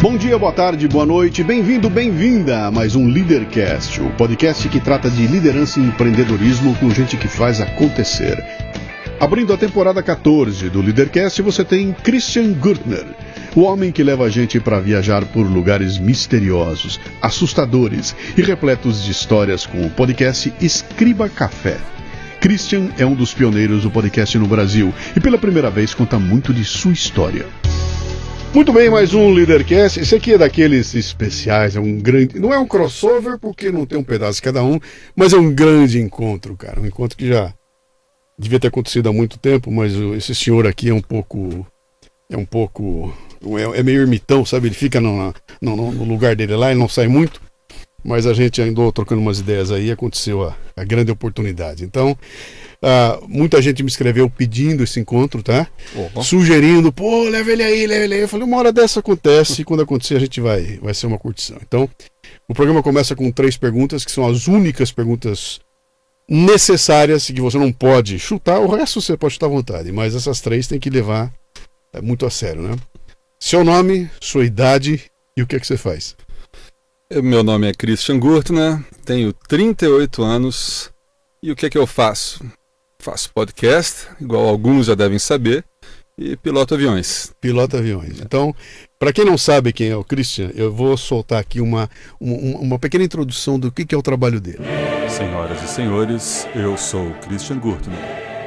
Bom dia, boa tarde, boa noite, bem-vindo, bem-vinda a mais um Leadercast, o podcast que trata de liderança e empreendedorismo com gente que faz acontecer. Abrindo a temporada 14 do Leadercast, você tem Christian Gürtner, o homem que leva a gente para viajar por lugares misteriosos, assustadores e repletos de histórias com o podcast Escriba Café. Christian é um dos pioneiros do podcast no Brasil e pela primeira vez conta muito de sua história. Muito bem, mais um Leadercast. Esse aqui é daqueles especiais, é um grande... Não é um crossover porque não tem um pedaço de cada um, mas é um grande encontro, cara. Um encontro que já devia ter acontecido há muito tempo, mas esse senhor aqui é meio ermitão, sabe? Ele fica no lugar dele lá, ele não sai muito. Mas a gente andou trocando umas ideias aí e aconteceu a grande oportunidade. Então, muita gente me escreveu pedindo esse encontro, tá? Uhum. Sugerindo, leva ele aí. Eu falei, uma hora dessa acontece e quando acontecer a gente vai ser uma curtição. Então, o programa começa com 3 perguntas, que são as únicas perguntas necessárias que você não pode chutar. O resto você pode chutar à vontade, mas essas 3 tem que levar muito a sério, né? Seu nome, sua idade e o que é que você faz? Meu nome é Christian Gürtner, tenho 38 anos e o que é que eu faço? Faço podcast, igual alguns já devem saber, e piloto aviões. Piloto aviões. Então, para quem não sabe quem é o Christian, eu vou soltar aqui uma pequena introdução do que é o trabalho dele. Senhoras e senhores, eu sou o Christian Gürtner.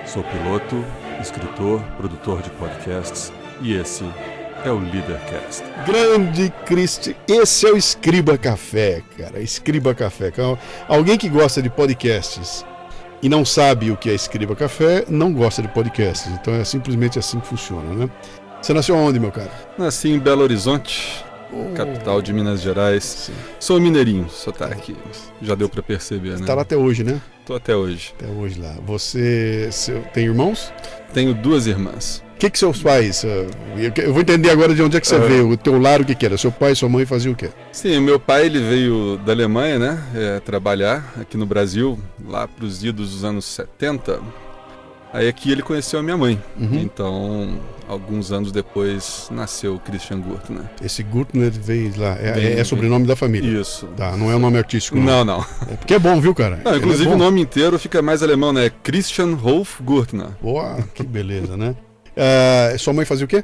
Sou piloto, escritor, produtor de podcasts e esse é o Leadercast. Grande Christian, esse é o Escriba Café, cara. Escriba Café. Alguém que gosta de podcasts e não sabe o que é Escriba Café, não gosta de podcasts. Então é simplesmente assim que funciona, né? Você nasceu onde, meu cara? Nasci em Belo Horizonte, capital de Minas Gerais. Sim. Sou mineirinho, sotaque. Já deu pra perceber, né? Tá lá até hoje, né? Tô até hoje. Até hoje lá. Você tem irmãos? Tenho 2 irmãs. O que seus pais... Eu vou entender agora de onde é que você veio. O teu lar, o que era? Seu pai e sua mãe faziam o quê? Sim, meu pai ele veio da Alemanha, né? Trabalhar aqui no Brasil, lá para os idos dos anos 70. Aí aqui ele conheceu a minha mãe. Uhum. Então, alguns anos depois, nasceu o Christian Gürtner. Esse Gürtner veio lá. É sobrenome da família. Isso. Tá, não é um nome artístico. Não. É porque é bom, viu, cara? Não, inclusive o nome inteiro fica mais alemão, né? Christian Rolf Gürtner. Boa, que beleza, né? Sua mãe fazia o quê?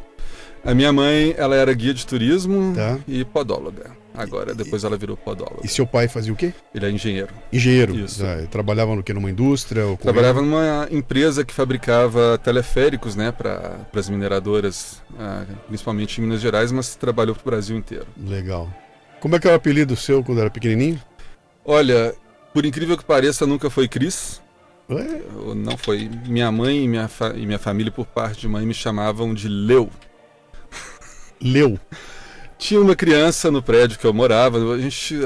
A minha mãe, ela era guia de turismo e podóloga. Agora, depois ela virou podóloga. E seu pai fazia o quê? Ele é engenheiro. Engenheiro? Isso. Trabalhava no quê? Numa indústria? Trabalhava numa empresa que fabricava teleféricos, né, para as mineradoras, principalmente em Minas Gerais, mas trabalhou para o Brasil inteiro. Legal. Como é que era o apelido seu quando era pequenininho? Olha, por incrível que pareça, nunca foi Cris. Não foi. Minha mãe e minha família, por parte de mãe, me chamavam de Leu. Leu? Tinha uma criança no prédio que eu morava.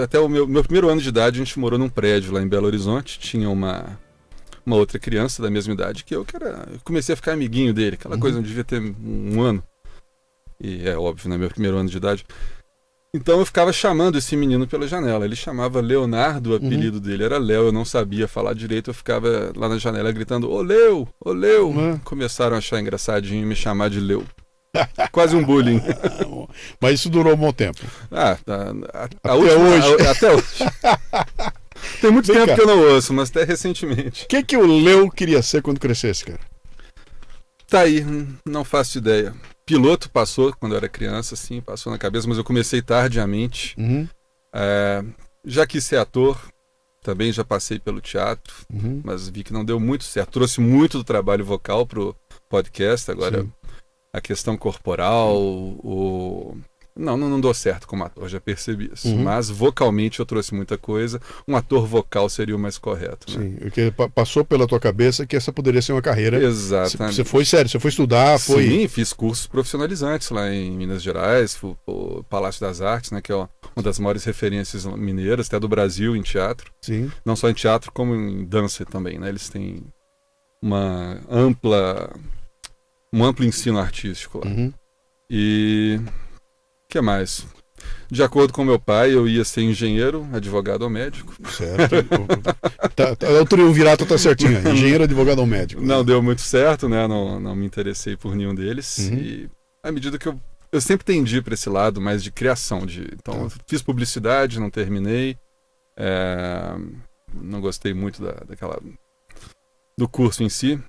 Até o meu primeiro ano de idade, a gente morou num prédio lá em Belo Horizonte. Tinha uma outra criança da mesma idade que eu, eu comecei a ficar amiguinho dele. Aquela coisa, não devia ter um ano. E é óbvio, né? Meu primeiro ano de idade. Então eu ficava chamando esse menino pela janela. Ele chamava Leonardo, o apelido dele era Léo. Eu não sabia falar direito, eu ficava lá na janela gritando, ô Leu, ô Leu. Começaram a achar engraçadinho me chamar de Leu. Quase um bullying. Mas isso durou um bom tempo. Até hoje. Até hoje. Tem muito tempo que eu não ouço, mas até recentemente. O que o Leu queria ser quando crescesse, cara? Tá aí, não faço ideia. Piloto passou quando eu era criança, sim, passou na cabeça, mas eu comecei tardiamente. Já quis ser ator, também já passei pelo teatro, mas vi que não deu muito certo. Trouxe muito do trabalho vocal pro podcast, agora sim. A questão corporal, não deu certo como ator, já percebi isso. Mas vocalmente eu trouxe muita coisa. Um ator vocal seria o mais correto. Né? Sim, porque passou pela tua cabeça que essa poderia ser uma carreira. Exatamente. Você foi sério, você foi estudar, foi... Sim, fiz cursos profissionalizantes lá em Minas Gerais, o Palácio das Artes, né, que é uma das maiores referências mineiras, até do Brasil em teatro. Sim. Não só em teatro, como em dança também, né? Eles têm um amplo ensino artístico lá. E o que mais? De acordo com meu pai, eu ia ser engenheiro, advogado ou médico. Certo. O triunvirato tá certinho. Engenheiro, advogado ou médico. Não deu muito certo, né? Não me interessei por nenhum deles. E à medida que eu eu sempre tendi para esse lado mais de criação. Então, eu fiz publicidade, não terminei. Não gostei muito do curso em si.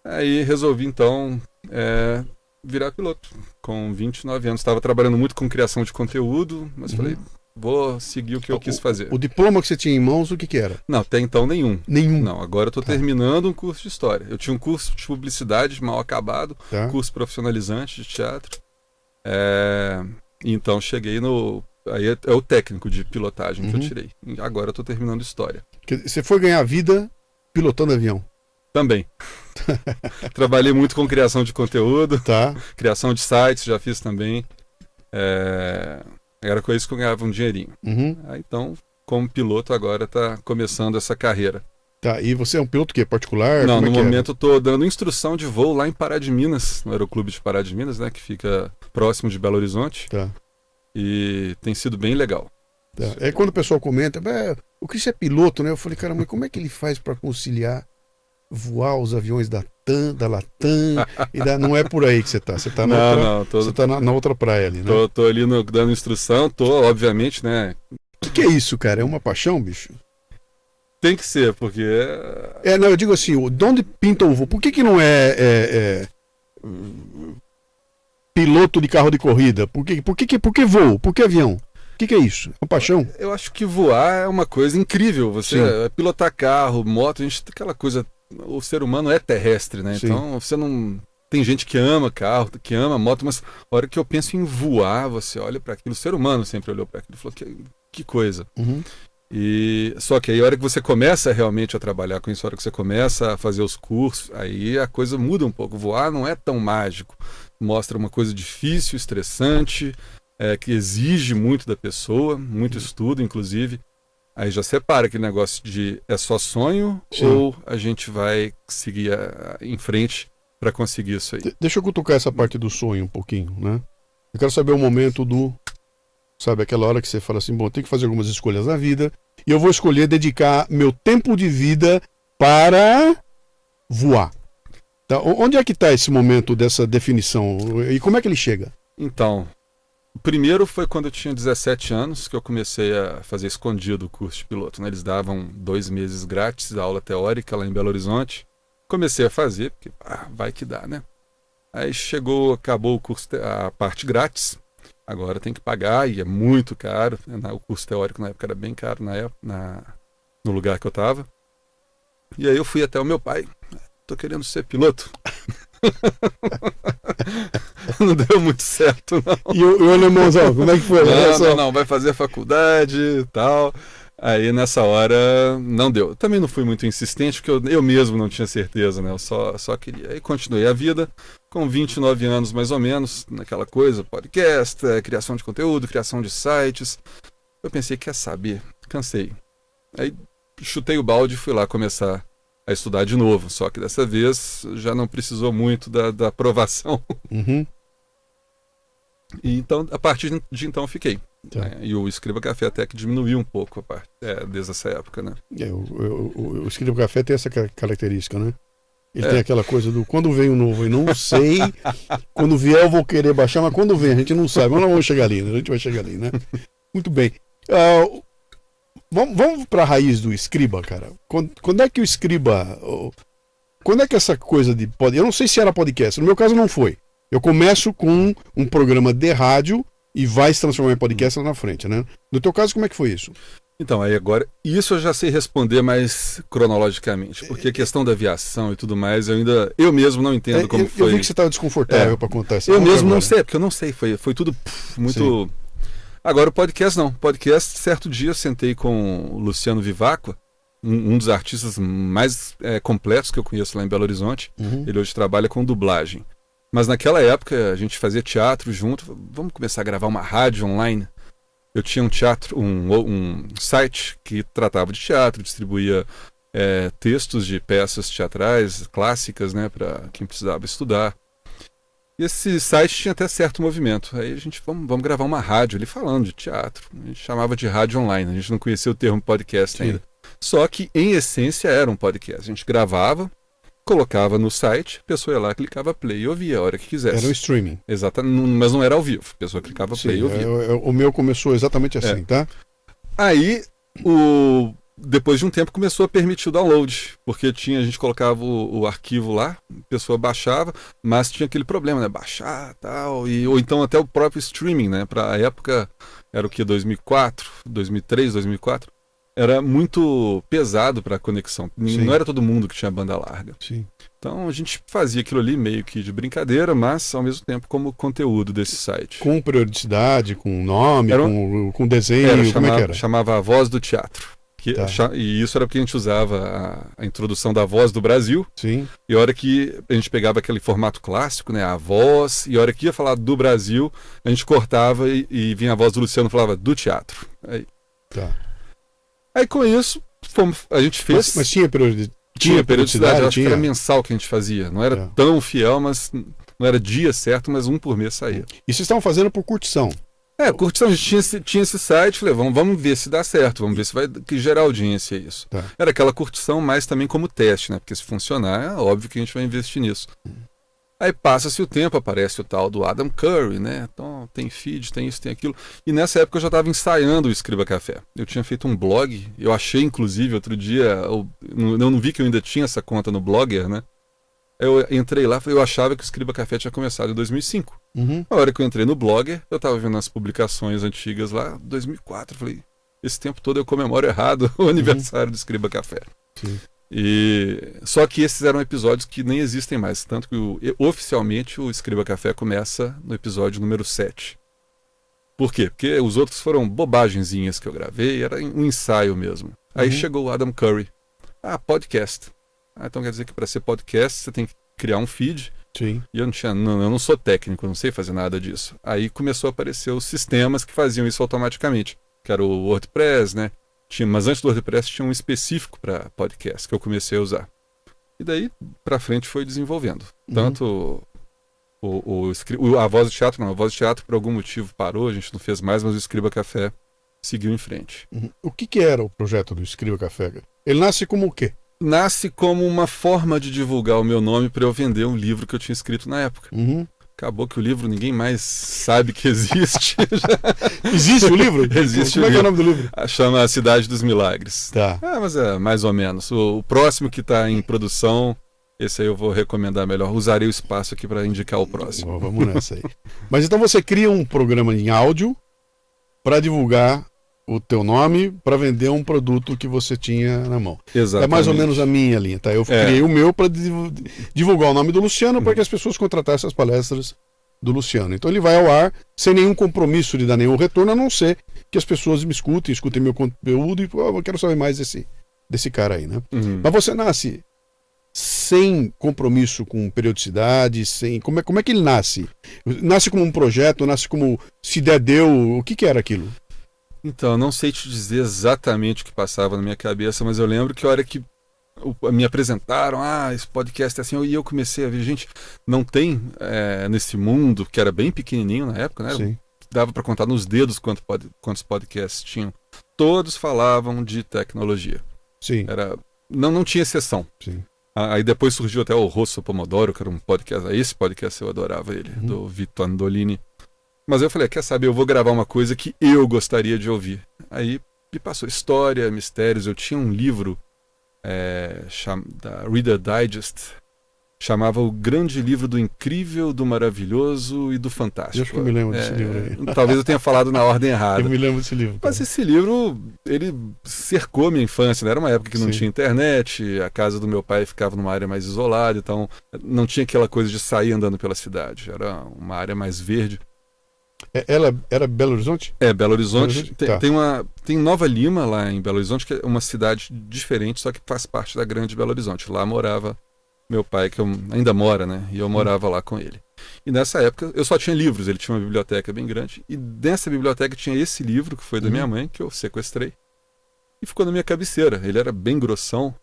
Aí resolvi, então, virar piloto. Com 29 anos. Estava trabalhando muito com criação de conteúdo, mas falei, vou seguir o que eu quis fazer. O diploma que você tinha em mãos, o que era? Não, até então nenhum. Nenhum? Não, agora eu estou terminando um curso de história. Eu tinha um curso de publicidade mal acabado, curso profissionalizante de teatro. Então cheguei no... Aí é o técnico de pilotagem que eu tirei. Agora eu estou terminando história. Você foi ganhar vida pilotando avião? Também. Trabalhei muito com criação de conteúdo, criação de sites, já fiz também. Era com isso que eu ganhava um dinheirinho. Então, como piloto, agora está começando essa carreira. E você é um piloto que é particular? Não, no momento eu estou dando instrução de voo lá em Pará de Minas, no Aeroclube de Pará de Minas, né, que fica próximo de Belo Horizonte. E tem sido bem legal. É quando o pessoal comenta, o Cristian é piloto, né? Eu falei, cara, mas como é que ele faz para conciliar voar os aviões da TAM, da Latam, não é por aí que você tá. Você tá na outra praia ali, né? Tô ali dando instrução, obviamente, né? O que é isso, cara? É uma paixão, bicho? Tem que ser, porque... não, eu digo assim, de onde pinta o voo? Por que não é piloto de carro de corrida? Por que voo? Por que avião? O que é isso? Uma paixão? Eu acho que voar é uma coisa incrível. Você pilotar carro, moto, aquela coisa... O ser humano é terrestre, né? Sim. Então você não... Tem gente que ama carro, que ama moto, mas a hora que eu penso em voar, você olha para aquilo. O ser humano sempre olhou para aquilo e falou, que coisa. Só que aí a hora que você começa realmente a trabalhar com isso, a hora que você começa a fazer os cursos, aí a coisa muda um pouco. Voar não é tão mágico. Mostra uma coisa difícil, estressante, que exige muito da pessoa, muito estudo, inclusive. Aí já separa aquele negócio de é só sonho ou a gente vai seguir em frente para conseguir isso aí. Deixa eu cutucar essa parte do sonho um pouquinho, né? Eu quero saber o momento sabe, aquela hora que você fala assim, bom, tem que fazer algumas escolhas na vida e eu vou escolher dedicar meu tempo de vida para voar. Onde é que está esse momento dessa definição? E como é que ele chega? Então, o primeiro foi quando eu tinha 17 anos que eu comecei a fazer escondido o curso de piloto, né? Eles davam 2 meses grátis da aula teórica lá em Belo Horizonte. Comecei a fazer, porque vai que dá, né? Aí acabou o curso, a parte grátis. Agora tem que pagar e é muito caro. O curso teórico na época era bem caro no lugar que eu estava. E aí eu fui até o meu pai. Tô querendo ser piloto. Não deu muito certo, não. E o alemãozão, como é que foi? Não, vai fazer faculdade e tal. Aí nessa hora não deu. Também não fui muito insistente, porque eu mesmo não tinha certeza, né? Eu só queria. Aí continuei a vida, com 29 anos mais ou menos, naquela coisa, podcast, criação de conteúdo, criação de sites. Eu pensei, quer saber? Cansei. Aí chutei o balde e fui lá começar a estudar de novo, só que dessa vez já não precisou muito da aprovação. E então, a partir de então fiquei. Né? E o Escriba Café até que diminuiu um pouco desde essa época, né? O Escriba Café tem essa característica, né? Ele tem aquela coisa do quando vem o novo, eu não sei, quando vier eu vou querer baixar, mas quando vem a gente não sabe, mas nós vamos chegar ali, né? A gente vai chegar ali, né? Muito bem. Vamos para a raiz do Escriba, cara. Quando é que o Escriba... Quando é que essa coisa de... Eu não sei se era podcast, no meu caso não foi. Eu começo com um programa de rádio e vai se transformar em podcast lá na frente, né? No teu caso, como é que foi isso? Então, aí agora, isso eu já sei responder mais cronologicamente, porque a questão da aviação e tudo mais, eu mesmo não entendo como foi. Eu vi que você estava desconfortável para contar isso. Eu mesmo não sei, porque eu não sei, foi tudo muito... Sim. Agora o podcast não. Podcast, certo dia eu sentei com o Luciano Vivacqua, um dos artistas mais completos que eu conheço lá em Belo Horizonte. Ele hoje trabalha com dublagem. Mas naquela época a gente fazia teatro junto. Vamos começar a gravar uma rádio online. Eu tinha um teatro, um site que tratava de teatro, distribuía textos de peças teatrais clássicas, né, para quem precisava estudar. E esse site tinha até certo movimento. Aí a gente, vamos gravar uma rádio ali falando de teatro. A gente chamava de rádio online, a gente não conhecia o termo podcast ainda. Só que, em essência, era um podcast. A gente gravava colocava no site, a pessoa ia lá, clicava play e ouvia a hora que quisesse. Era o streaming. Exatamente, mas não era ao vivo. A pessoa clicava play e ouvia. O meu começou exatamente assim, tá? Aí, depois de um tempo, começou a permitir o download, porque a gente colocava o arquivo lá, a pessoa baixava, mas tinha aquele problema, né? Baixar e tal, ou então até o próprio streaming, né? Para a época, era o que? 2004, 2003, 2004? Era muito pesado para a conexão. Sim. Não era todo mundo que tinha banda larga. Sim. Então a gente fazia aquilo ali meio que de brincadeira, mas ao mesmo tempo como conteúdo desse site. Com periodicidade, com nome, com desenho, como é que era? Chamava A Voz do Teatro. E isso era porque a gente usava a introdução da Voz do Brasil. Sim. E a hora que a gente pegava aquele formato clássico, né, a voz, e a hora que ia falar do Brasil, a gente cortava e vinha a voz do Luciano e falava do teatro. Aí com isso, a gente fez... Mas tinha periodicidade? Tinha periodicidade, acho que era mensal que a gente fazia. Não era tão fiel, mas não era dia certo, mas um por mês saía. E vocês estavam fazendo por curtição? Curtição, a gente tinha esse site, falei, vamos ver se dá certo, vamos ver se vai gerar audiência isso. Era aquela curtição, mas também como teste, né? Porque se funcionar, é óbvio que a gente vai investir nisso. Aí passa-se o tempo, aparece o tal do Adam Curry, né? Então tem feed, tem isso, tem aquilo. E nessa época eu já estava ensaiando o Escriba Café. Eu tinha feito um blog, eu achei inclusive outro dia, eu não vi que eu ainda tinha essa conta no Blogger, né? Eu entrei lá, eu achava que o Escriba Café tinha começado em 2005. A hora que eu entrei no Blogger, eu estava vendo as publicações antigas lá, 2004, falei, esse tempo todo eu comemoro errado o aniversário do Escriba Café. Sim. Só que esses eram episódios que nem existem mais, tanto que oficialmente o Escriba Café começa no episódio número 7. Por quê? Porque os outros foram bobagenzinhas que eu gravei, era um ensaio mesmo. Aí chegou o Adam Curry. Podcast. Então quer dizer que para ser podcast você tem que criar um feed. Sim. E eu não sou técnico, eu não sei fazer nada disso. Aí começou a aparecer os sistemas que faziam isso automaticamente, que era o WordPress, né? Mas antes do WordPress tinha um específico para podcast que eu comecei a usar. E daí para frente foi desenvolvendo. Tanto a Voz do Teatro, não. A Voz do Teatro por algum motivo parou, a gente não fez mais, mas o Escriba Café seguiu em frente. O que era o projeto do Escriba Café? Ele nasce como o quê? Nasce como uma forma de divulgar o meu nome para eu vender um livro que eu tinha escrito na época. Acabou que o livro ninguém mais sabe que existe. Existe o livro? Existe. Como é que é o nome do livro? Chama A Cidade dos Milagres. Tá. Mas é mais ou menos. O próximo que está em produção, esse aí eu vou recomendar melhor. Usarei o espaço aqui para indicar o próximo. Vamos nessa aí. Mas então você cria um programa em áudio para divulgar o teu nome, para vender um produto que você tinha na mão. Exatamente. É mais ou menos a minha linha, tá? Eu criei o meu para divulgar o nome do Luciano, para que as pessoas contratassem as palestras do Luciano. Então ele vai ao ar sem nenhum compromisso de dar nenhum retorno, a não ser que as pessoas me escutem meu conteúdo e eu quero saber mais desse cara aí, né? Mas você nasce sem compromisso com periodicidade, como é que ele nasce? Nasce como um projeto, nasce como se der deu, o que era aquilo? Então, eu não sei te dizer exatamente o que passava na minha cabeça, mas eu lembro que a hora que me apresentaram, esse podcast é assim, e eu comecei a ver, gente, não tem nesse mundo, que era bem pequenininho na época, né? Sim. Dava para contar nos dedos quantos podcasts tinham. Todos falavam de tecnologia. Sim. Não tinha exceção. Sim. Aí depois surgiu até o Rosso Pomodoro, que era um podcast, esse podcast eu adorava ele, do Vito Andolini. Mas eu falei, quer saber, eu vou gravar uma coisa que eu gostaria de ouvir. Aí me passou história, mistérios. Eu tinha um livro da Reader Digest, chamava O Grande Livro do Incrível, do Maravilhoso e do Fantástico. Eu acho que eu me lembro desse livro aí. Talvez eu tenha falado na ordem errada. Eu me lembro desse livro. Mas esse livro, ele cercou minha infância, né? Era uma época que não tinha internet, a casa do meu pai ficava numa área mais isolada, então não tinha aquela coisa de sair andando pela cidade. Era uma área mais verde. Ela era Belo Horizonte? Belo Horizonte. Tá. Tem Nova Lima, lá em Belo Horizonte, que é uma cidade diferente, só que faz parte da grande Belo Horizonte. Lá morava meu pai, que ainda mora, né? E eu morava lá com ele. E nessa época eu só tinha livros, ele tinha uma biblioteca bem grande. E nessa biblioteca tinha esse livro, que foi da minha mãe, que eu sequestrei. E ficou na minha cabeceira. Ele era bem grossão.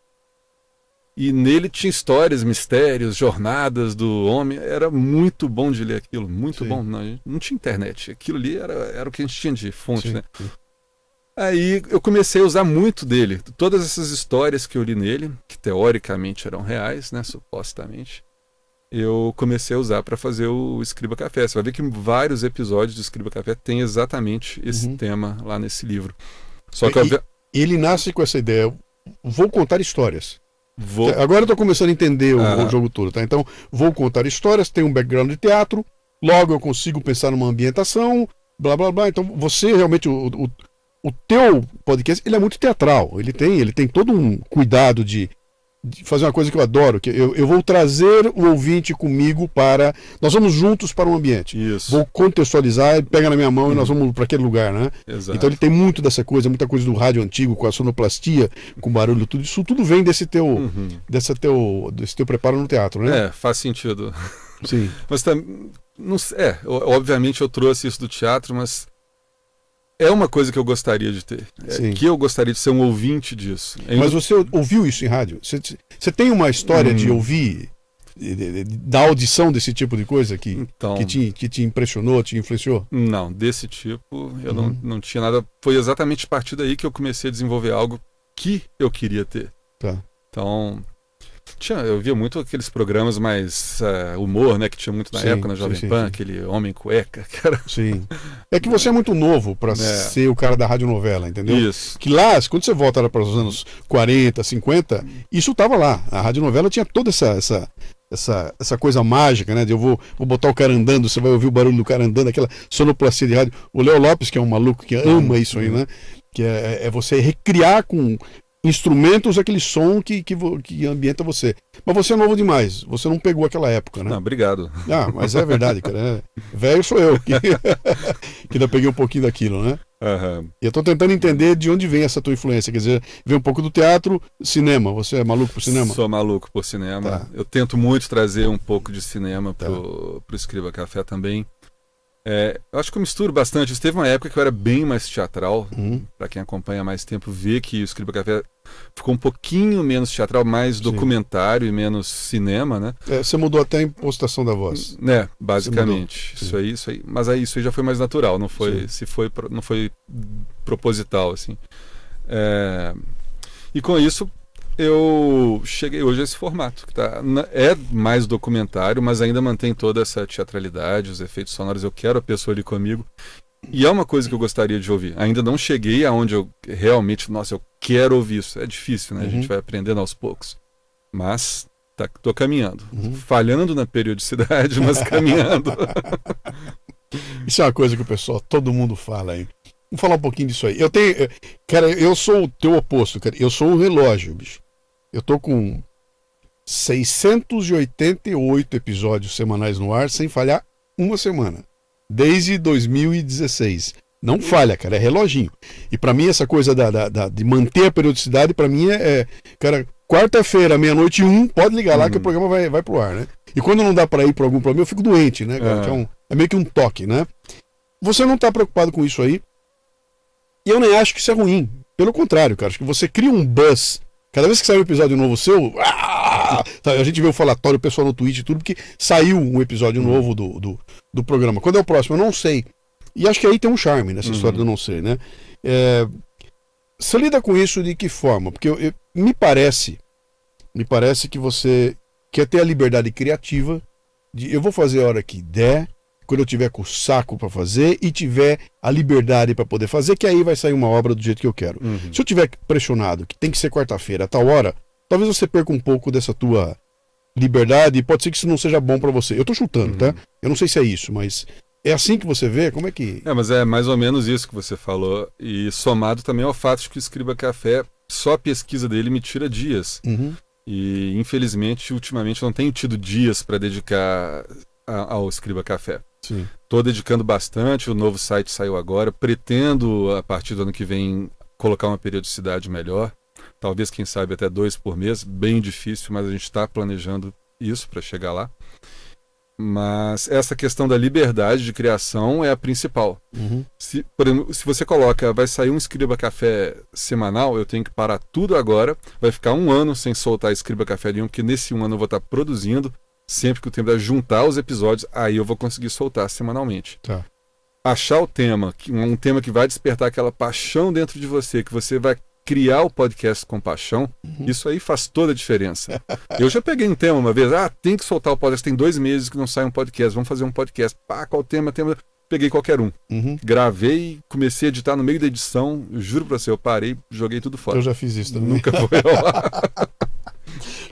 E nele tinha histórias, mistérios, jornadas do homem. Era muito bom de ler aquilo, muito bom. Não tinha internet. Aquilo ali era o que a gente tinha de fonte, né? Aí eu comecei a usar muito dele. Todas essas histórias que eu li nele, que teoricamente eram reais, né, supostamente, eu comecei a usar para fazer o Escriba Café. Você vai ver que vários episódios do Escriba Café tem exatamente esse tema lá nesse livro. Só que ele nasce com essa ideia, vou contar histórias. Agora eu estou começando a entender o jogo todo, tá? Então, vou contar histórias, tenho um background de teatro, logo eu consigo pensar numa ambientação, blá blá blá. Então, você realmente, o teu podcast, ele é muito teatral. Ele tem todo um cuidado de fazer uma coisa que eu adoro, que eu vou trazer o ouvinte comigo para... Nós vamos juntos para um ambiente. Isso. Vou contextualizar, ele pega na minha mão e nós vamos para aquele lugar, né? Exato. Então ele tem muito dessa coisa, muita coisa do rádio antigo, com a sonoplastia, com barulho, tudo isso tudo vem desse teu preparo no teatro, né? Faz sentido. Sim. Mas obviamente eu trouxe isso do teatro, mas é uma coisa que eu gostaria de ter. Que eu gostaria de ser um ouvinte disso. Mas você ouviu isso em rádio? Você tem uma história de ouvir, da audição desse tipo de coisa que te impressionou, te influenciou? Não, desse tipo eu não tinha nada. Foi exatamente a partir daí que eu comecei a desenvolver algo que eu queria ter. Tá. Então, eu via muito aqueles programas mais humor, né, que tinha muito na época na Jovem Pan, aquele Homem Cueca, que era... Sim. É que você é muito novo para ser o cara da radionovela, entendeu? Isso. Que lá, quando você volta para os anos 40, 50, isso estava lá. A radionovela tinha toda essa coisa mágica, né? De eu vou botar o cara andando, você vai ouvir o barulho do cara andando, aquela sonoplastia de rádio. O Léo Lopes, que é um maluco que ama isso aí, né? Que é você recriar com instrumentos aquele som que ambienta você. Mas você é novo demais, você não pegou aquela época, né? Não, obrigado. Mas é verdade, cara. Velho sou eu, que ainda peguei um pouquinho daquilo, né? E eu tô tentando entender de onde vem essa tua influência, quer dizer, vem um pouco do teatro, cinema, você é maluco por cinema? Sou maluco por cinema. Tá. Eu tento muito trazer um pouco de cinema pro Escriba Café também. Eu acho que eu misturo bastante. Teve uma época que eu era bem mais teatral. Para quem acompanha há mais tempo, vê que o Escriba Café ficou um pouquinho menos teatral, mais documentário e menos cinema, né? Você mudou até a impostação da voz. Basicamente. Isso aí. Mas isso aí já foi mais natural, não foi proposital, assim. E com isso eu cheguei hoje a esse formato, que é mais documentário, mas ainda mantém toda essa teatralidade, os efeitos sonoros. Eu quero a pessoa ali comigo. E é uma coisa que eu gostaria de ouvir. Ainda não cheguei aonde eu realmente, eu quero ouvir isso. É difícil, né? A gente vai aprendendo aos poucos. Mas tô caminhando. Falhando na periodicidade, mas caminhando. Isso é uma coisa que o pessoal, todo mundo fala aí. Vamos falar um pouquinho disso aí. Eu sou o teu oposto, cara. Eu sou um relógio, bicho. Eu tô com 688 episódios semanais no ar, sem falhar uma semana. Desde 2016. Não falha, cara, é reloginho. E pra mim essa coisa de manter a periodicidade, pra mim cara, quarta-feira, 00:01, pode ligar lá que o programa vai pro ar, né? E quando não dá pra ir por algum problema, eu fico doente, né, cara? Então, é meio que um toque, né? Você não tá preocupado com isso aí. E eu nem acho que isso é ruim. Pelo contrário, cara, acho que você cria um buzz. Cada vez que sai um episódio novo seu, a gente vê o falatório, o pessoal no Twitch e tudo, porque saiu um episódio novo do programa. Quando é o próximo? Eu não sei. E acho que aí tem um charme nessa história do não sei, né? Você lida com isso de que forma? Porque me parece que você quer ter a liberdade criativa de eu vou fazer a hora que der, quando eu tiver com o saco para fazer e tiver a liberdade para poder fazer, que aí vai sair uma obra do jeito que eu quero. Se eu tiver pressionado, que tem que ser quarta-feira, a tal hora, talvez você perca um pouco dessa tua liberdade e pode ser que isso não seja bom para você. Eu tô chutando, tá? Eu não sei se é isso, mas é assim que você vê? Como é que... mas é mais ou menos isso que você falou. E somado também ao fato de que o Escriba Café, só a pesquisa dele me tira dias. E infelizmente, ultimamente, eu não tenho tido dias para dedicar ao Escriba Café. Sim. Tô dedicando bastante, o novo site saiu agora, pretendo a partir do ano que vem colocar uma periodicidade melhor, talvez quem sabe até 2 por mês, bem difícil, mas a gente está planejando isso para chegar lá. Mas essa questão da liberdade de criação é a principal. Se você coloca, vai sair um Escriba Café semanal, eu tenho que parar tudo agora, vai ficar 1 ano sem soltar Escriba Café nenhum, porque nesse 1 ano eu vou estar produzindo. Sempre que o tempo é juntar os episódios, aí eu vou conseguir soltar semanalmente. Tá. achar o tema, um tema que vai despertar aquela paixão dentro de você, que você vai criar o podcast com paixão, isso aí faz toda a diferença. Eu já peguei um tema uma vez, tem que soltar o podcast, tem 2 meses que não sai um podcast, vamos fazer um podcast. Qual tema? Peguei qualquer um. Gravei, comecei a editar no meio da edição, juro pra você, eu parei, joguei tudo fora. Eu já fiz isso também. Nunca foi ao ar.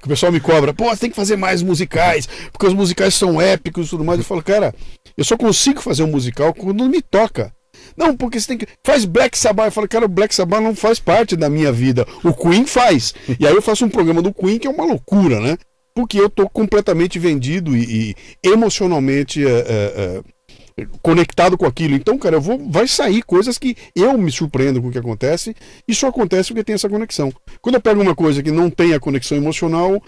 O pessoal me cobra, você tem que fazer mais musicais, porque os musicais são épicos e tudo mais. Eu falo, cara, eu só consigo fazer um musical quando me toca. Não, porque você tem que... Faz Black Sabbath. Eu falo, cara, o Black Sabbath não faz parte da minha vida. O Queen faz. E aí eu faço um programa do Queen que é uma loucura, né? Porque eu tô completamente vendido e emocionalmente conectado com aquilo. Então, cara, vai sair coisas que eu me surpreendo com o que acontece, e só acontece porque tem essa conexão. Quando eu pego uma coisa que não tem a conexão emocional,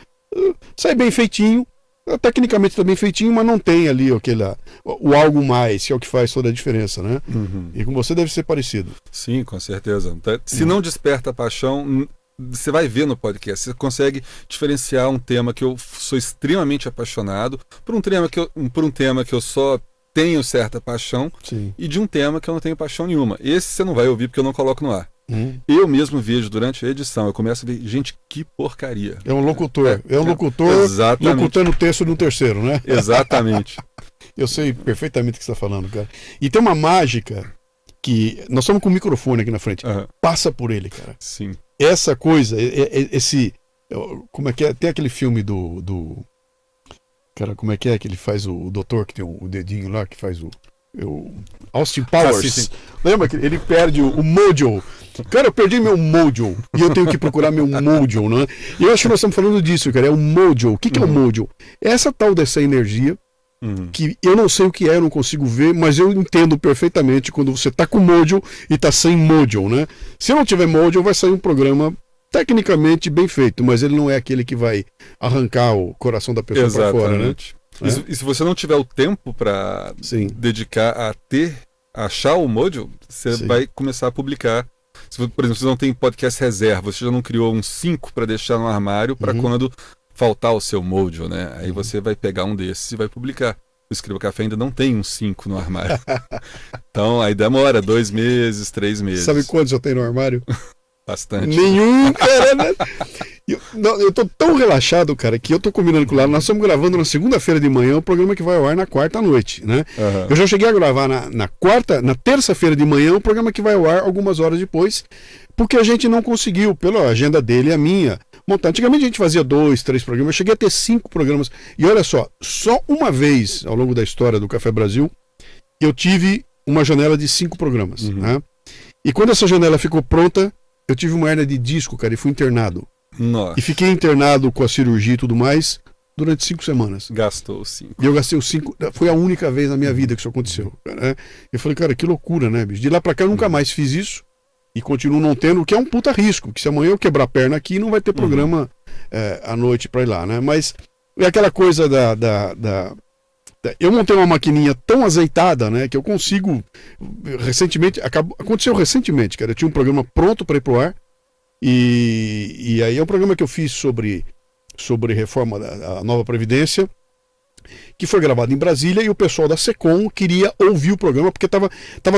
sai bem feitinho, tecnicamente tá bem feitinho, mas não tem ali o algo mais, que é o que faz toda a diferença, né? E com você deve ser parecido. Sim, com certeza. Se não desperta a paixão, você vai ver no podcast, você consegue diferenciar um tema que eu sou extremamente apaixonado por um tema que eu só tenho certa paixão. Sim. E de um tema que eu não tenho paixão nenhuma. Esse você não vai ouvir porque eu não coloco no ar. Eu mesmo vejo durante a edição, eu começo a ver, gente, que porcaria. É um locutor, exatamente. locutando o texto de um terceiro, né? Exatamente. Eu sei perfeitamente o que você está falando, cara. E tem uma mágica que nós estamos com o microfone aqui na frente. Passa por ele, cara. Sim. Essa coisa, como é que é? Tem aquele filme do cara, como é que ele faz o doutor que tem o dedinho lá, que faz o Austin Powers. Sim. Lembra que ele perde o mojo? Cara, eu perdi meu mojo e eu tenho que procurar meu mojo, né? E eu acho que nós estamos falando disso, cara. É o mojo. O que é o mojo? É essa tal dessa energia que eu não sei o que é, eu não consigo ver, mas eu entendo perfeitamente quando você tá com mojo e tá sem mojo, né? Se eu não tiver mojo, vai sair um programa tecnicamente bem feito, mas ele não é aquele que vai arrancar o coração da pessoa para fora, né? E se você não tiver o tempo para dedicar a achar o mojo, você vai começar a publicar. Por exemplo, você não tem podcast reserva, você já não criou uns 5 para deixar no armário para quando faltar o seu mojo, né? Aí você vai pegar um desses e vai publicar. O Escriba Café ainda não tem uns 5 no armário. Então aí demora 2 meses, 3 meses. Sabe quantos eu tenho no armário? Bastante. Nenhum, cara, né? Eu tô tão relaxado, cara, que eu tô combinando com o Lalo. Nós estamos gravando na segunda-feira de manhã o programa que vai ao ar na quarta-noite, né? Eu já cheguei a gravar na terça-feira de manhã o programa que vai ao ar algumas horas depois, porque a gente não conseguiu, pela agenda dele e a minha, montar. Antigamente a gente fazia 2, 3 programas, eu cheguei a ter 5 programas. E olha só uma vez ao longo da história do Café Brasil, eu tive uma janela de 5 programas, né? E quando essa janela ficou pronta, eu tive uma hernia de disco, cara, e fui internado. Nossa. E fiquei internado com a cirurgia e tudo mais durante 5 semanas. Gastou 5. E eu gastei os 5. Foi a única vez na minha vida que isso aconteceu. Cara. Eu falei, cara, que loucura, né, bicho? De lá pra cá eu nunca mais fiz isso. E continuo não tendo, o que é um puta risco. Que se amanhã eu quebrar a perna aqui, não vai ter programa à noite pra ir lá, né? Mas é aquela coisa eu montei uma maquininha tão azeitada, né, que eu consigo. Aconteceu recentemente, cara. Eu tinha um programa pronto para ir pro ar. E aí é um programa que eu fiz sobre reforma da nova Previdência, que foi gravado em Brasília, e o pessoal da Secom queria ouvir o programa, porque tava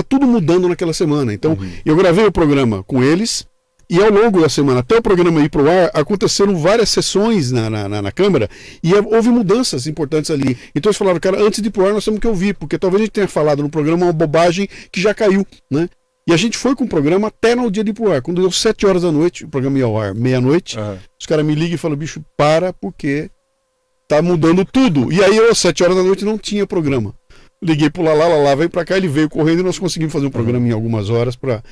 tudo mudando naquela semana. Então, eu gravei o programa com eles. E ao longo da semana, até o programa ir para o ar, aconteceram várias sessões na Câmara e houve mudanças importantes ali. Então eles falaram, cara, antes de ir para o ar nós temos que ouvir, porque talvez a gente tenha falado no programa uma bobagem que já caiu, né? E a gente foi com o programa até no dia de ir pro ar. Quando deu 7 horas da noite, o programa ia ao ar meia-noite, os caras me ligam e falam, bicho, porque tá mudando tudo. E aí, às 7 horas da noite não tinha programa. Liguei pro Lalá, veio pra cá, ele veio correndo e nós conseguimos fazer um programa em algumas horas pra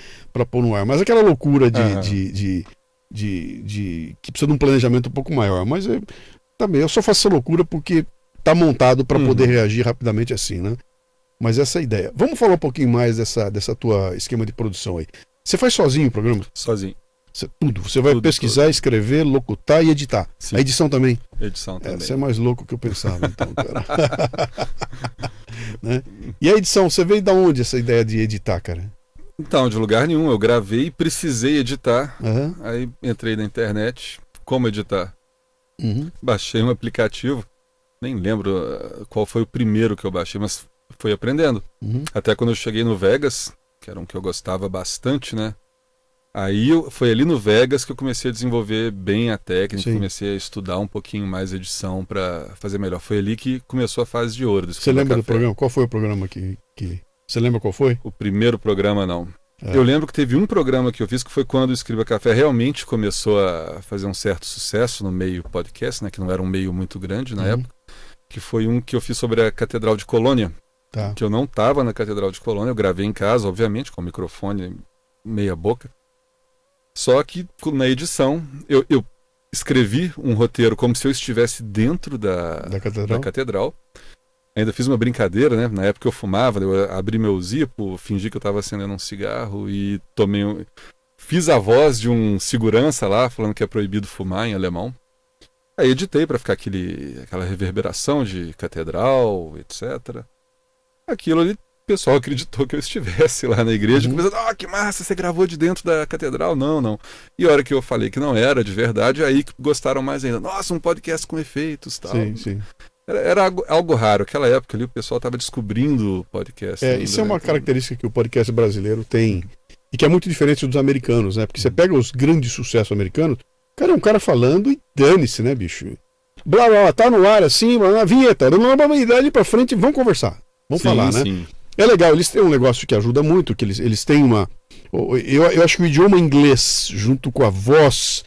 pôr no ar. Mas aquela loucura que precisa de um planejamento um pouco maior. Mas também, eu só faço essa loucura porque tá montado pra poder reagir rapidamente assim, né? Mas essa é a ideia. Vamos falar um pouquinho mais dessa tua esquema de produção aí. Você faz sozinho o programa? Sozinho. Tudo. Você vai pesquisar, escrever, locutar e editar. Sim. A edição também? Edição também. Você é mais louco que eu pensava, então, cara. Né? E a edição, você veio da onde essa ideia de editar, cara? Então, de lugar nenhum. Eu gravei e precisei editar. Aí entrei na internet. Como editar? Baixei um aplicativo. Nem lembro qual foi o primeiro que eu baixei, mas fui aprendendo. Uhum. Até quando eu cheguei no Vegas, que era um que eu gostava bastante, né? Aí foi ali no Vegas que eu comecei a desenvolver bem a técnica, Sim. comecei a estudar um pouquinho mais a edição para fazer melhor. Foi ali que começou a fase de ouro do Você Escriba lembra do Café. programa? Qual foi o programa que... Você lembra qual foi? O primeiro programa, não. É. Eu lembro que teve um programa que eu fiz que foi quando o Escriba Café realmente começou a fazer um certo sucesso no meio podcast, né? Que não era um meio muito grande na época. Que foi um que eu fiz sobre a Catedral de Colônia. Tá. Que eu não estava na Catedral de Colônia, eu gravei em casa, obviamente, com o microfone meia boca. Só que na edição eu escrevi um roteiro como se eu estivesse dentro da catedral. Ainda fiz uma brincadeira, né? Na época eu fumava, eu abri meu zipo, fingi que eu estava acendendo um cigarro e fiz a voz de um segurança lá, falando que é proibido fumar em alemão. Aí editei para ficar aquela reverberação de catedral, etc. Aquilo ali, o pessoal acreditou que eu estivesse lá na igreja, começando, que massa, você gravou de dentro da catedral? Não. E a hora que eu falei que não era de verdade, aí que gostaram mais ainda. Nossa, um podcast com efeitos e tal. Sim. Era algo raro. Aquela época ali o pessoal estava descobrindo o podcast. Ainda, isso é uma né? característica que o podcast brasileiro tem e que é muito diferente dos americanos, né? Porque você pega os grandes sucessos americanos, o cara é um cara falando e dane-se, né, bicho? Blá, blá, tá no ar assim, na vinheta, dali pra frente, vamos conversar. Vamos falar, né? Sim. É legal, eles têm um negócio que ajuda muito, que eles têm uma... Eu acho que o idioma inglês, junto com a voz,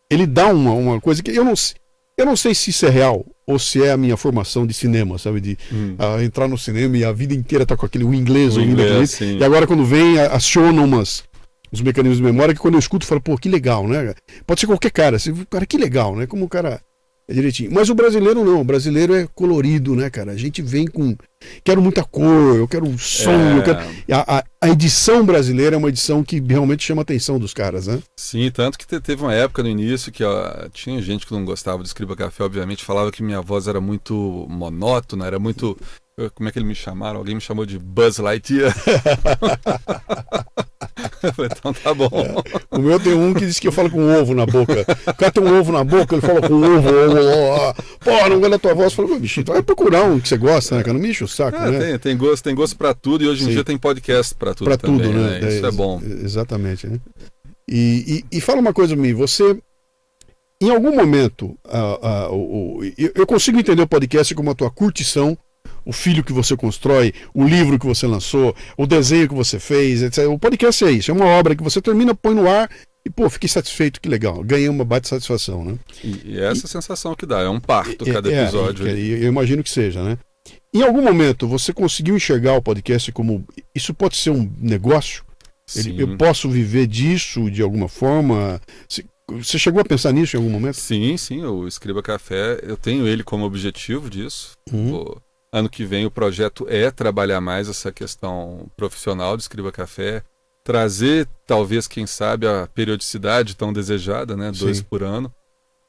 ele dá uma coisa que eu não sei se isso é real ou se é a minha formação de cinema, sabe? De entrar no cinema e a vida inteira tá com aquele inglês ouvindo aquilo. E agora quando vem, aciona os mecanismos de memória que quando eu escuto, eu falo, pô, que legal, né? Pode ser qualquer cara, cara, que legal, né? Como o cara é direitinho. Mas o brasileiro não, o brasileiro é colorido, né, cara? A gente vem com... Quero muita cor, eu quero som, eu quero... A edição brasileira é uma edição que realmente chama a atenção dos caras, né? Sim, tanto que teve uma época no início que tinha gente que não gostava do Escriba Café, obviamente, falava que minha voz era muito monótona, era muito... Como é que eles me chamaram? Alguém me chamou de Buzz Lightyear. Eu falei, então tá bom. O meu tem um que diz que eu falo com um ovo na boca. O cara tem um ovo na boca, ele fala com ovo. Pô, não gosta da tua voz. Eu falo, bicho, então vai procurar um que você gosta, né? Que não me enche o saco, né? Tem gosto pra tudo e hoje em dia tem podcast pra tudo também, tudo, né? Isso é bom. Exatamente, né? E fala uma coisa pra mim, você... Em algum momento, eu consigo entender o podcast como a tua curtição, o filho que você constrói, o livro que você lançou, o desenho que você fez, etc. O podcast é isso, é uma obra que você termina, põe no ar e, pô, fiquei satisfeito, que legal, ganhei uma baita satisfação, né? E essa sensação que dá, é um parto cada episódio. Eu imagino que seja, né? Em algum momento, você conseguiu enxergar o podcast como, isso pode ser um negócio? Eu posso viver disso de alguma forma? Você chegou a pensar nisso em algum momento? Sim, o Escriba Café, eu tenho ele como objetivo disso. Ano que vem o projeto é trabalhar mais essa questão profissional do Escriba Café, trazer, talvez, quem sabe, a periodicidade tão desejada, né? 2 por ano.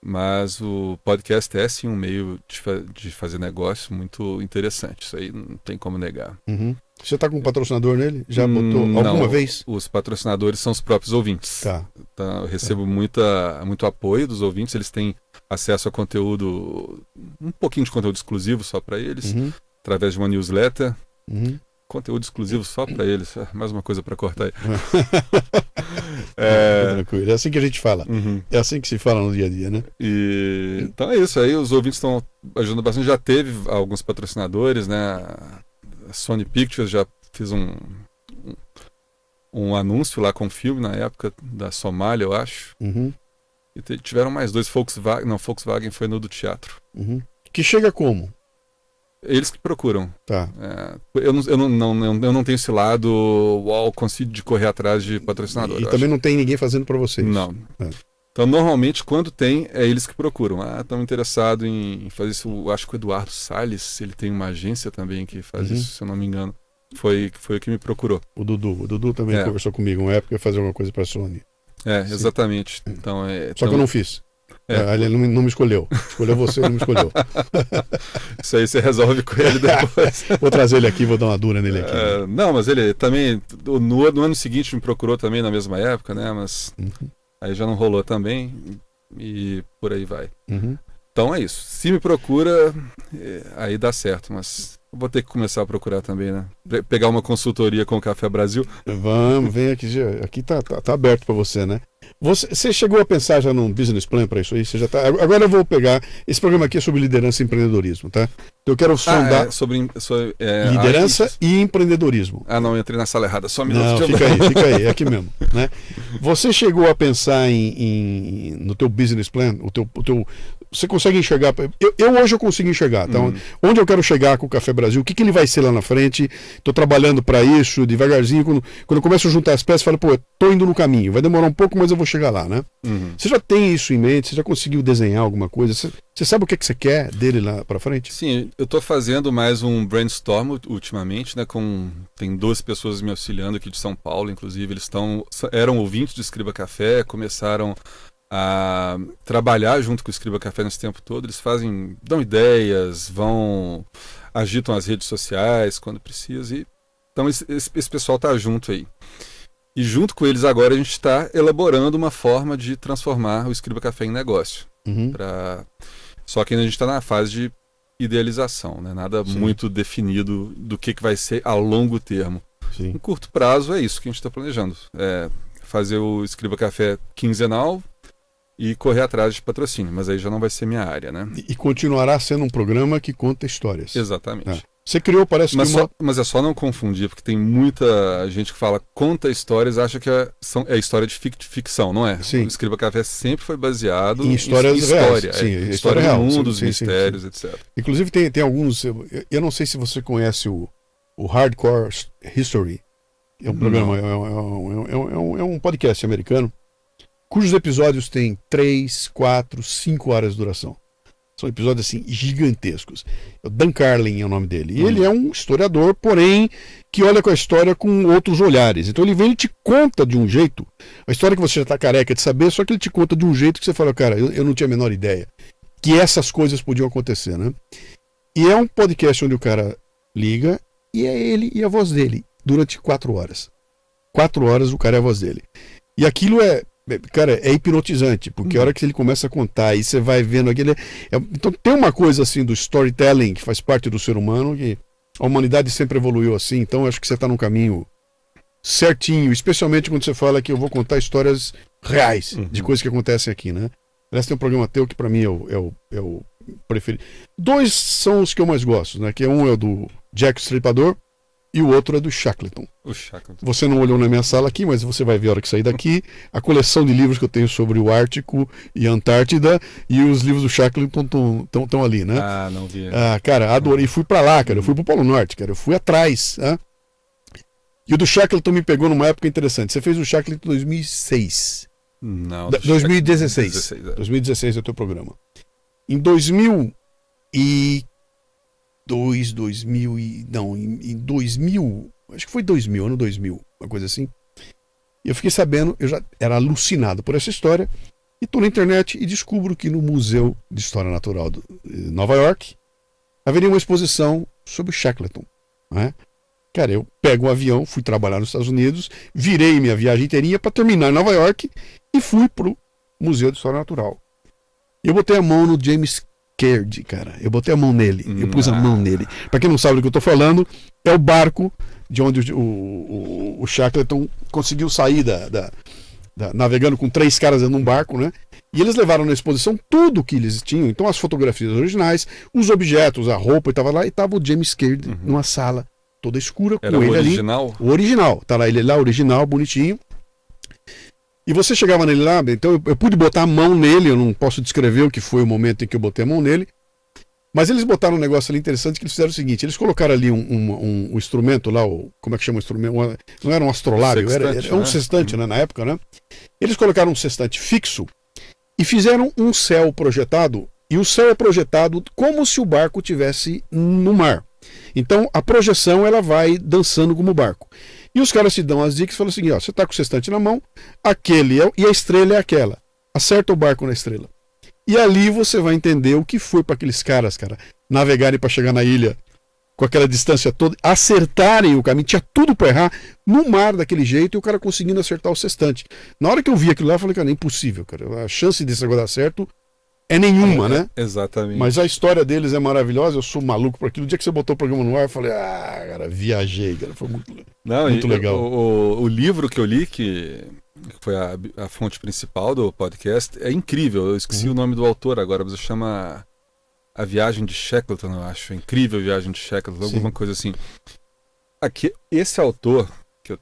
Mas o podcast é, sim, um meio de fazer negócio muito interessante. Isso aí não tem como negar. Você está com um patrocinador nele? Já botou alguma vez? Os patrocinadores são os próprios ouvintes. Tá. Então, eu recebo muito apoio dos ouvintes. Eles têm acesso a conteúdo, um pouquinho de conteúdo exclusivo só para eles, através de uma newsletter. Conteúdo exclusivo só para eles. Mais uma coisa para cortar aí. Tranquilo. É assim que a gente fala. É assim que se fala no dia a dia, né? Então é isso. Aí os ouvintes estão ajudando bastante. Já teve alguns patrocinadores, né? A Sony Pictures já fez um anúncio lá com um filme na época da Somália, eu acho. E tiveram mais 2. Volkswagen foi no do teatro. Que chega como? Eles que procuram. Tá. Eu não tenho esse lado consigo de correr atrás de patrocinador. E também não tem ninguém fazendo para vocês. Não. Então, normalmente, quando tem, é eles que procuram. Estão interessados em fazer isso. Eu acho que o Eduardo Salles, ele tem uma agência também que faz isso, se eu não me engano. Foi o que me procurou. O Dudu também conversou comigo uma época, fazer alguma coisa para a Sony. Exatamente. Então, Só que eu não fiz. Ele não me escolheu. Escolheu você, não me escolheu. Isso aí você resolve com ele depois. Vou trazer ele aqui, vou dar uma dura nele aqui. Não, mas ele também, no ano seguinte me procurou também na mesma época, né? Mas aí já não rolou também e por aí vai. Então é isso. Se me procura, aí dá certo, mas Vou ter que começar a procurar também, né? Pegar uma consultoria com o Café Brasil. Vamos, vem aqui. Aqui tá aberto para você, né? Você chegou a pensar já num business plan para isso aí? Você já tá... Agora eu vou pegar. Esse programa aqui é sobre liderança e empreendedorismo, tá? Então eu quero sondar sobre liderança e empreendedorismo. Não, eu entrei na sala errada. Só um minuto. Não, fica aí, é aqui mesmo, né? Você chegou a pensar no teu business plan, você consegue enxergar? Hoje eu consigo enxergar. Então, onde eu quero chegar com o Café Brasil? O que ele vai ser lá na frente? Estou trabalhando para isso, devagarzinho. Quando eu começo a juntar as peças, eu falo, estou indo no caminho. Vai demorar um pouco, mas eu vou chegar lá, né? Você já tem isso em mente? Você já conseguiu desenhar alguma coisa? Você sabe o que você quer dele lá para frente? Sim, eu estou fazendo mais um brainstorm ultimamente, né? Tem 2 pessoas me auxiliando aqui de São Paulo, inclusive. Eles eram ouvintes do Escriba Café, começaram a trabalhar junto com o Escriba Café nesse tempo todo. Eles dão ideias, agitam as redes sociais quando precisa. Então esse pessoal está junto aí. E junto com eles agora a gente está elaborando uma forma de transformar o Escriba Café em negócio. Só que ainda a gente está na fase de idealização, né? Nada muito definido do que vai ser a longo termo. Em curto prazo é isso que a gente está planejando. Fazer o Escriba Café quinzenal e correr atrás de patrocínio, mas aí já não vai ser minha área, né? E continuará sendo um programa que conta histórias. Exatamente. Você criou, parece que mas é só não confundir, porque tem muita gente que fala conta histórias, acha que é história de ficção, não é? Sim. O Escriba Café sempre foi baseado em histórias reais. História real, do mundo, dos mistérios, etc. Inclusive tem alguns, eu não sei se você conhece o Hardcore History, é um programa, é um podcast americano, cujos episódios têm 3, 4, 5 horas de duração. São episódios assim gigantescos. O Dan Carlin é o nome dele. E ele é um historiador, porém, que olha com a história com outros olhares. Então ele te conta de um jeito, a história que você já está careca de saber, só que ele te conta de um jeito que você fala, cara, eu não tinha a menor ideia que essas coisas podiam acontecer, né? E é um podcast onde o cara liga e é ele e a voz dele durante 4 horas. 4 horas o cara é a voz dele. E aquilo cara, é hipnotizante, porque a hora que ele começa a contar e você vai vendo aquele... Então tem uma coisa assim do storytelling que faz parte do ser humano, que a humanidade sempre evoluiu assim, então acho que você está num caminho certinho, especialmente quando você fala que eu vou contar histórias reais de coisas que acontecem aqui, né? Aliás, tem um programa teu que para mim é o preferido. 2 são os que eu mais gosto, né? Que um é o do Jack o Stripador e o outro é do Shackleton. Você não olhou na minha sala aqui, mas você vai ver a hora que sair daqui a coleção de livros que eu tenho sobre o Ártico e a Antártida, e os livros do Shackleton estão ali, né? Não vi. Cara, adorei. Fui para lá, cara. Eu fui pro Polo Norte, cara. Eu fui atrás, né? E o do Shackleton me pegou numa época interessante. Você fez o Shackleton em 2006. Não, 2016. 2016 é o teu programa. Em 2000, acho que foi 2000, ano 2000, uma coisa assim. E eu fiquei sabendo, eu já era alucinado por essa história, e estou na internet e descubro que no Museu de História Natural de Nova York haveria uma exposição sobre Shackleton, né? Cara, eu pego um avião, fui trabalhar nos Estados Unidos, virei minha viagem inteirinha para terminar em Nova York e fui pro Museu de História Natural. E eu botei a mão no James Caird, cara. Eu botei a mão nele. Eu pus a mão nele. Para quem não sabe do que eu tô falando, é o barco de onde o Shackleton conseguiu sair navegando com 3 caras dentro de um barco, né? E eles levaram na exposição tudo que eles tinham. Então as fotografias originais, os objetos, a roupa, e tava lá, e tava o James Caird numa sala toda escura com ele original? Ali. O original. Tá lá ele lá, original, bonitinho. E você chegava nele lá, então eu pude botar a mão nele, eu não posso descrever o que foi o momento em que eu botei a mão nele, mas eles botaram um negócio ali interessante, que eles fizeram o seguinte, eles colocaram ali um instrumento lá, como é que chama o instrumento? Não era um astrolábio, era um sextante, né, na época, né? Eles colocaram um sextante fixo e fizeram um céu projetado, e o céu é projetado como se o barco estivesse no mar. Então a projeção ela vai dançando como o barco. E os caras te dão as dicas e falam assim, ó, você tá com o sextante na mão, e a estrela é aquela. Acerta o barco na estrela. E ali você vai entender o que foi para aqueles caras, cara, navegarem para chegar na ilha com aquela distância toda, acertarem o caminho, tinha tudo para errar, no mar daquele jeito, e o cara conseguindo acertar o sextante. Na hora que eu vi aquilo lá, eu falei, cara, é impossível, cara. A chance desse negócio dar certo é nenhuma, né? Exatamente. Mas a história deles é maravilhosa, eu sou maluco por aquilo. O dia que você botou o programa no ar, eu falei, cara, viajei, cara, foi muito legal. O livro que eu li, que foi a fonte principal do podcast, é incrível. Eu esqueci o nome do autor agora, mas chama A Viagem de Shackleton, eu acho. Incrível a Viagem de Shackleton, alguma coisa assim. Aqui, esse autor, que eu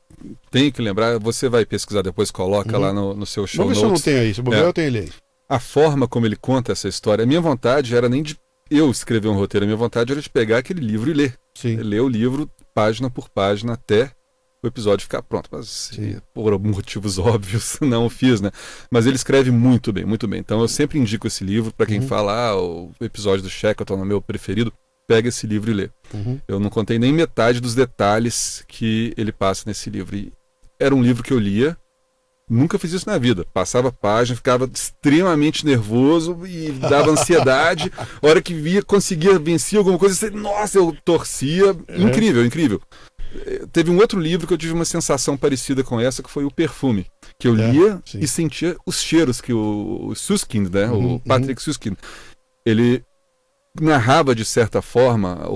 tenho que lembrar, você vai pesquisar depois, coloca lá no seu show notes. Vamos ver se eu não tenho aí, se bobear eu tenho ele aí. A forma como ele conta essa história, a minha vontade era nem de eu escrever um roteiro, a minha vontade era de pegar aquele livro e ler. Sim. Ler o livro página por página até o episódio ficar pronto. Mas por motivos óbvios não o fiz, né? Mas ele escreve muito bem, muito bem. Então eu sempre indico esse livro para quem fala, o episódio do Shackleton é o meu preferido, pega esse livro e lê. Eu não contei nem metade dos detalhes que ele passa nesse livro. E era um livro que eu lia, nunca fiz isso na vida. Passava a página, ficava extremamente nervoso e dava ansiedade. A hora que via, conseguia vencer alguma coisa, nossa, eu torcia. Incrível, incrível. Teve um outro livro que eu tive uma sensação parecida com essa, que foi O Perfume, que eu lia e sentia os cheiros que o Suskind, né, o Patrick Suskind, ele narrava de certa forma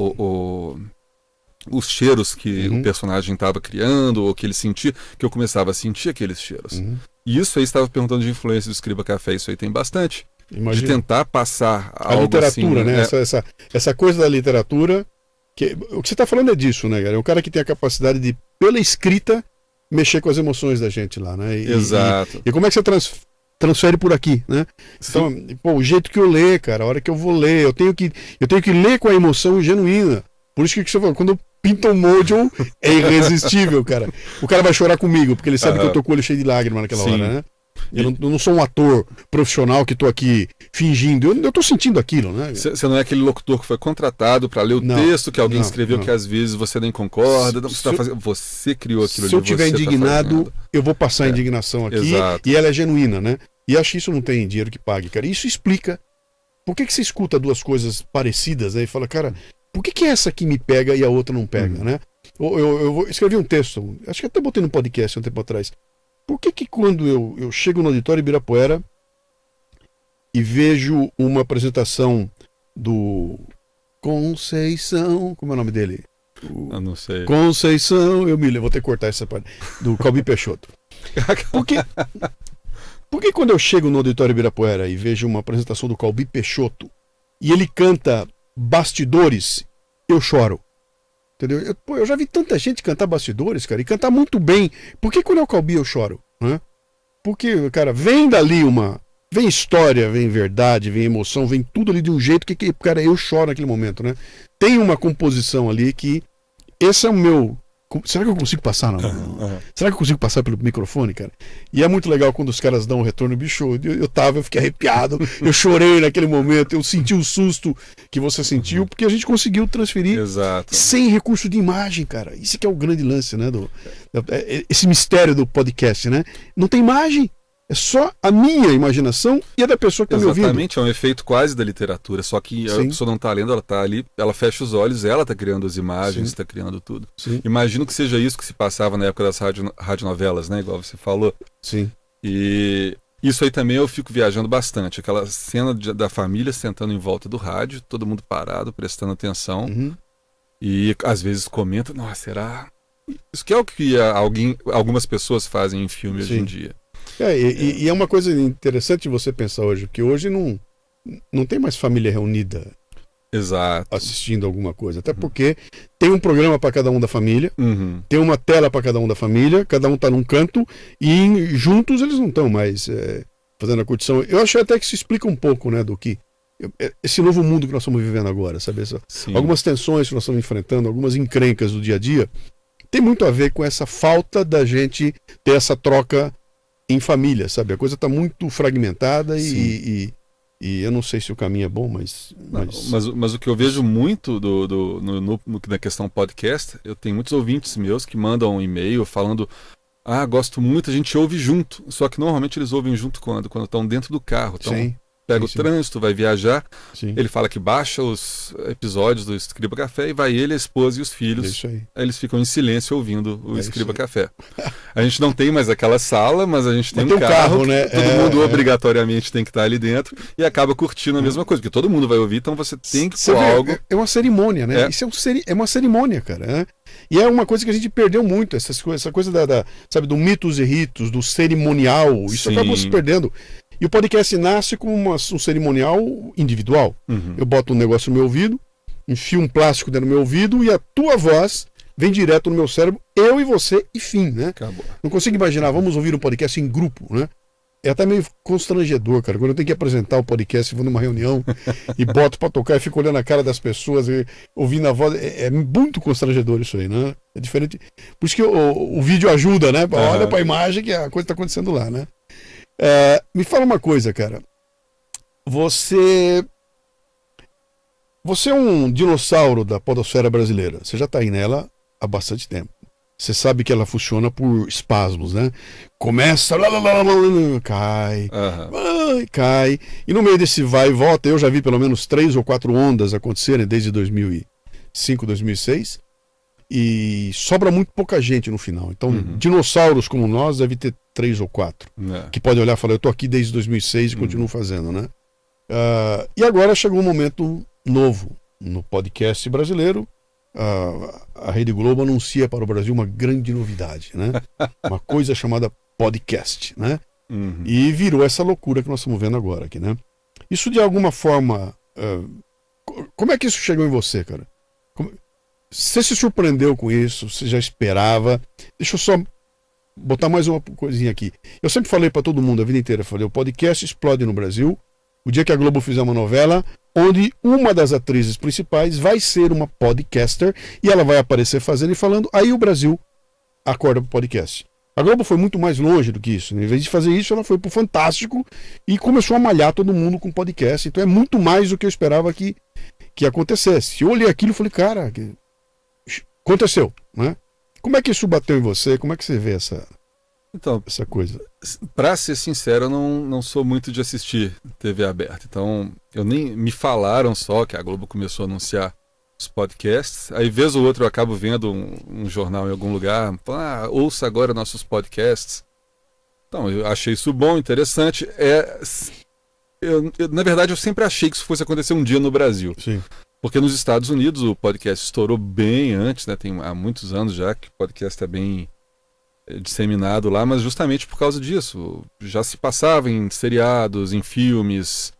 os cheiros que o personagem estava criando, ou que ele sentia, que eu começava a sentir aqueles cheiros. E isso aí, estava perguntando de influência do Escriba Café, isso aí tem bastante. Imagina. De tentar passar a algo literatura, assim, né? Essa coisa da literatura, o que você está falando é disso, né, cara? É um cara que tem a capacidade de, pela escrita, mexer com as emoções da gente lá, né? Exato. E como é que você transfere por aqui, né? Então, pô, o jeito que eu ler, cara, a hora que eu vou ler, eu tenho que ler com a emoção genuína. Por isso que você falou, quando eu pinto o Mojo, é irresistível, cara. O cara vai chorar comigo, porque ele sabe que eu tô com o olho cheio de lágrimas naquela hora, né? Eu não sou um ator profissional que tô aqui fingindo, eu tô sentindo aquilo, né? Você não é aquele locutor que foi contratado para ler o texto que alguém escreveu, que às vezes você nem concorda, você criou aquilo ali. Se eu estiver indignado, eu vou passar a indignação aqui. Exato. E ela é genuína, né? E acho que isso não tem dinheiro que pague, cara. Isso explica por que você escuta duas coisas parecidas, né? E fala, cara, por que essa aqui me pega e a outra não pega, né? Eu escrevi um texto, acho que até botei no podcast um tempo atrás. Por que quando eu chego no auditório Ibirapuera e vejo uma apresentação do Conceição, como é o nome dele? Eu não sei. Conceição, vou ter que cortar essa parte, do Calbi Peixoto. Por que quando eu chego no auditório Ibirapuera e vejo uma apresentação do Calbi Peixoto e ele canta Bastidores, eu choro? Entendeu? Eu já vi tanta gente cantar Bastidores, cara, e cantar muito bem. Por que quando é o Calbi eu choro? Né? Porque, cara, vem dali vem história, vem verdade, vem emoção, vem tudo ali de um jeito que cara, eu choro naquele momento, né? Tem uma composição ali que esse é o meu... Será que eu consigo passar? Será que eu consigo passar pelo microfone, cara? E é muito legal quando os caras dão um retorno, bicho. Eu fiquei arrepiado, eu chorei naquele momento, eu senti o susto que você sentiu, porque a gente conseguiu transferir sem recurso de imagem, cara. Isso que é o grande lance, né? Esse mistério do podcast, né? Não tem imagem. É só a minha imaginação e a da pessoa que está me ouvindo. Exatamente, é um efeito quase da literatura, só que a pessoa não está lendo, ela está ali, ela fecha os olhos, ela está criando as imagens, está criando tudo. Sim. Imagino que seja isso que se passava na época das radionovelas, né, igual você falou. Sim. E isso aí também eu fico viajando bastante, aquela cena da família sentando em volta do rádio, todo mundo parado, prestando atenção, e às vezes comenta, nossa, será? Isso que é o que algumas pessoas fazem em filme hoje em dia. E é uma coisa interessante você pensar hoje, porque hoje não tem mais família reunida assistindo alguma coisa. Até porque tem um programa para cada um da família, tem uma tela para cada um da família, cada um está num canto e juntos eles não estão mais fazendo a curtição. Eu acho até que isso explica um pouco, né, do que esse novo mundo que nós estamos vivendo agora, sabe? Algumas tensões que nós estamos enfrentando, algumas encrencas do dia a dia, tem muito a ver com essa falta da gente ter essa troca em família, sabe? A coisa está muito fragmentada e eu não sei se o caminho é bom, mas o que eu vejo muito na questão podcast, eu tenho muitos ouvintes meus que mandam um e-mail falando, gosto muito, a gente ouve junto, só que normalmente eles ouvem junto quando estão dentro do carro, estão pega sim. o trânsito, vai viajar. Sim. Ele fala que baixa os episódios do Escriba Café e vai ele, a esposa e os filhos. É isso aí. Aí eles ficam em silêncio ouvindo o É Escriba isso Café. A gente não tem mais aquela sala, mas a gente tem Mas um carro, né? todo mundo obrigatoriamente tem que estar ali dentro e acaba curtindo a mesma coisa, porque todo mundo vai ouvir, então você tem que pôr algo. É uma cerimônia, né? É. Isso é uma cerimônia, cara. Né? E é uma coisa que a gente perdeu muito, essa coisa sabe, do mitos e ritos, do cerimonial. Isso Sim. acabou se perdendo. E o podcast nasce como um cerimonial individual. Uhum. Eu boto um negócio no meu ouvido, enfio um plástico dentro do meu ouvido e a tua voz vem direto no meu cérebro, eu e você, e fim, né? Acabou. Não consigo imaginar, vamos ouvir um podcast em grupo, né? É até meio constrangedor, cara. Quando eu tenho que apresentar o podcast, vou numa reunião e boto pra tocar e fico olhando a cara das pessoas e ouvindo a voz. É muito constrangedor isso aí, né? É diferente. Por isso que o vídeo ajuda, né? Olha pra imagem que a coisa tá acontecendo lá, né? Me fala uma coisa, cara. Você é um dinossauro da podosfera brasileira. Você já tá aí nela há bastante tempo. Você sabe que ela funciona por espasmos, né? Começa, cai, cai. E no meio desse vai e volta, eu já vi pelo menos 3 ou 4 ondas acontecerem desde 2005, 2006. E sobra muito pouca gente no final. Então, dinossauros como nós deve ter 3 ou 4. Que podem olhar e falar, eu tô aqui desde 2006 e continuo fazendo, né? E agora chegou um momento novo no podcast brasileiro. A Rede Globo anuncia para o Brasil uma grande novidade, né? Uma coisa chamada podcast, né? E virou essa loucura que nós estamos vendo agora aqui, né? Isso de alguma forma... como é que isso chegou em você, cara? Você se surpreendeu com isso? Você já esperava? Deixa eu só botar mais uma coisinha aqui. Eu sempre falei para todo mundo a vida inteira, falei, o podcast explode no Brasil o dia que a Globo fizer uma novela onde uma das atrizes principais vai ser uma podcaster e ela vai aparecer fazendo e falando, aí o Brasil acorda pro podcast. A Globo foi muito mais longe do que isso, né? Em vez de fazer isso, ela foi pro Fantástico e começou a malhar todo mundo com podcast. Então é muito mais do que eu esperava que acontecesse. Eu olhei aquilo e falei, cara, aconteceu, né? Como é que isso bateu em você? Como é que você vê essa coisa? Pra ser sincero, eu não sou muito de assistir TV aberta. Então, me falaram só que a Globo começou a anunciar os podcasts. Aí, vez ou outra, eu acabo vendo um jornal em algum lugar. Ouça agora nossos podcasts. Então, eu achei isso bom, interessante. Na verdade, eu sempre achei que isso fosse acontecer um dia no Brasil. Sim. Porque nos Estados Unidos o podcast estourou bem antes, né? Tem há muitos anos já que o podcast é bem disseminado lá, mas justamente por causa disso. Já se passava em seriados, em filmes,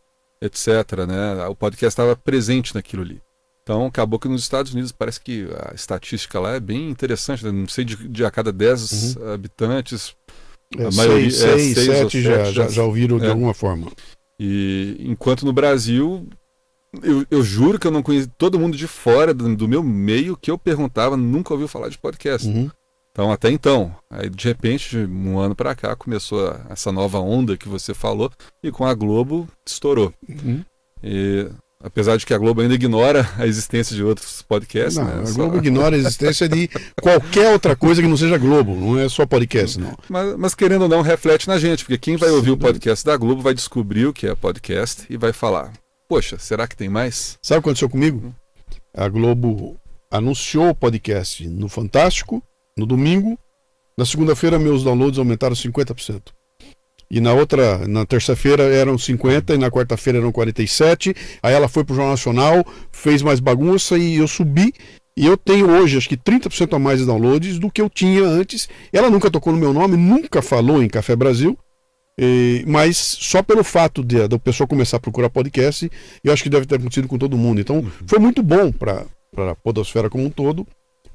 etc, né? O podcast estava presente naquilo ali. Então acabou que nos Estados Unidos parece que a estatística lá é bem interessante, né? Não sei, de a cada 10 habitantes, a maioria 6, 7 já ouviram de é. alguma forma. E enquanto no Brasil, eu juro que eu não conheço todo mundo de fora do meu meio que eu perguntava, nunca ouviu falar de podcast. Então, até então, aí de repente, de um ano para cá, começou essa nova onda que você falou, e com a Globo estourou. E, apesar de que a Globo ainda ignora a existência de outros podcasts. Não, né? a Globo ignora a existência de qualquer outra coisa que não seja Globo, não é só podcast, não. Mas querendo ou não, reflete na gente, porque quem vai ouvir o podcast da Globo vai descobrir o que é podcast e vai falar, poxa, será que tem mais? Sabe o que aconteceu comigo? A Globo anunciou o podcast no Fantástico, no domingo. Na segunda-feira, meus downloads aumentaram 50%. E na terça-feira eram 50%, e na quarta-feira eram 47%. Aí ela foi pro Jornal Nacional, fez mais bagunça e eu subi. E eu tenho hoje, acho que 30% a mais de downloads do que eu tinha antes. Ela nunca tocou no meu nome, nunca falou em Café Brasil. Mas só pelo fato da pessoa começar a procurar podcast, eu acho que deve ter acontecido com todo mundo. Então foi muito bom para a podosfera como um todo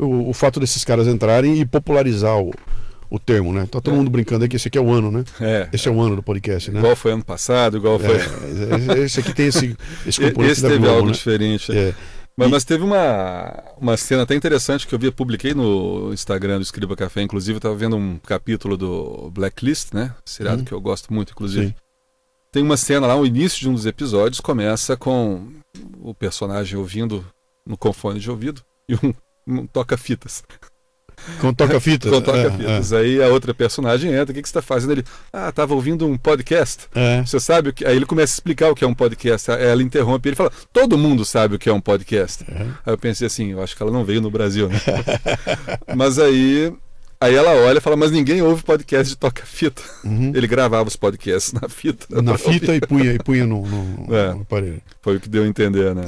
o fato desses caras entrarem e popularizar o termo, né? Tá todo mundo brincando aí que esse aqui é o ano, né? Esse é o ano do podcast, né? Igual foi ano passado, igual foi... Esse aqui tem esse componente esse da teve Globo, algo né? diferente. Mas teve uma cena até interessante que eu publiquei no Instagram do Escriba Café, inclusive eu estava vendo um capítulo do Blacklist, né? Seriado que eu gosto muito, inclusive. Sim. Tem uma cena lá, o início de um dos episódios começa com o personagem ouvindo no fone de ouvido e um toca-fitas. Com toca-fitas. Com toca-fitas. Aí a outra personagem entra, o que você está fazendo? Ele, estava ouvindo um podcast. Você sabe o que... Aí ele começa a explicar o que é um podcast. Aí ela interrompe e ele fala, todo mundo sabe o que é um podcast. Aí eu pensei assim, eu acho que ela não veio no Brasil, né? Mas aí ela olha e fala, mas ninguém ouve podcast de toca-fita. Ele gravava os podcasts na fita. Na fita e punha no aparelho. Foi o que deu a entender, né?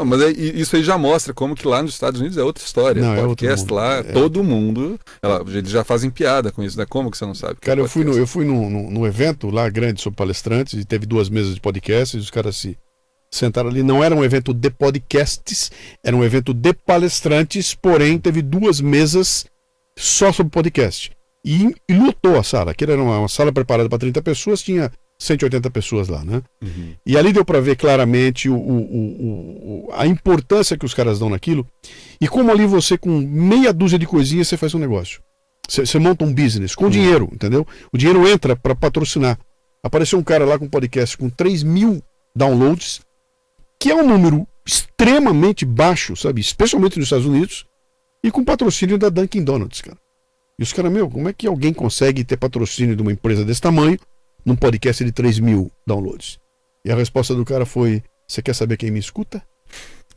Mas isso aí já mostra como que lá nos Estados Unidos é outra história. Não, podcast lá, todo mundo, eles já fazem piada com isso, né? Como que você não sabe? Cara, eu fui num evento lá grande sobre palestrantes e teve 2 mesas de podcasts e os caras se sentaram ali. Não era um evento de podcasts, era um evento de palestrantes, porém teve 2 mesas só sobre podcast. E lotou a sala, que era uma sala preparada para 30 pessoas, tinha 180 pessoas lá, né? E ali deu para ver claramente a importância que os caras dão naquilo e como ali você, com meia dúzia de coisinhas, você faz um negócio. Você monta um business com dinheiro, entendeu? O dinheiro entra para patrocinar. Apareceu um cara lá com um podcast com 3.000 downloads, que é um número extremamente baixo, sabe? Especialmente nos Estados Unidos, e com patrocínio da Dunkin' Donuts, cara. E os caras, como é que alguém consegue ter patrocínio de uma empresa desse tamanho num podcast de 3.000 downloads? E a resposta do cara foi, você quer saber quem me escuta?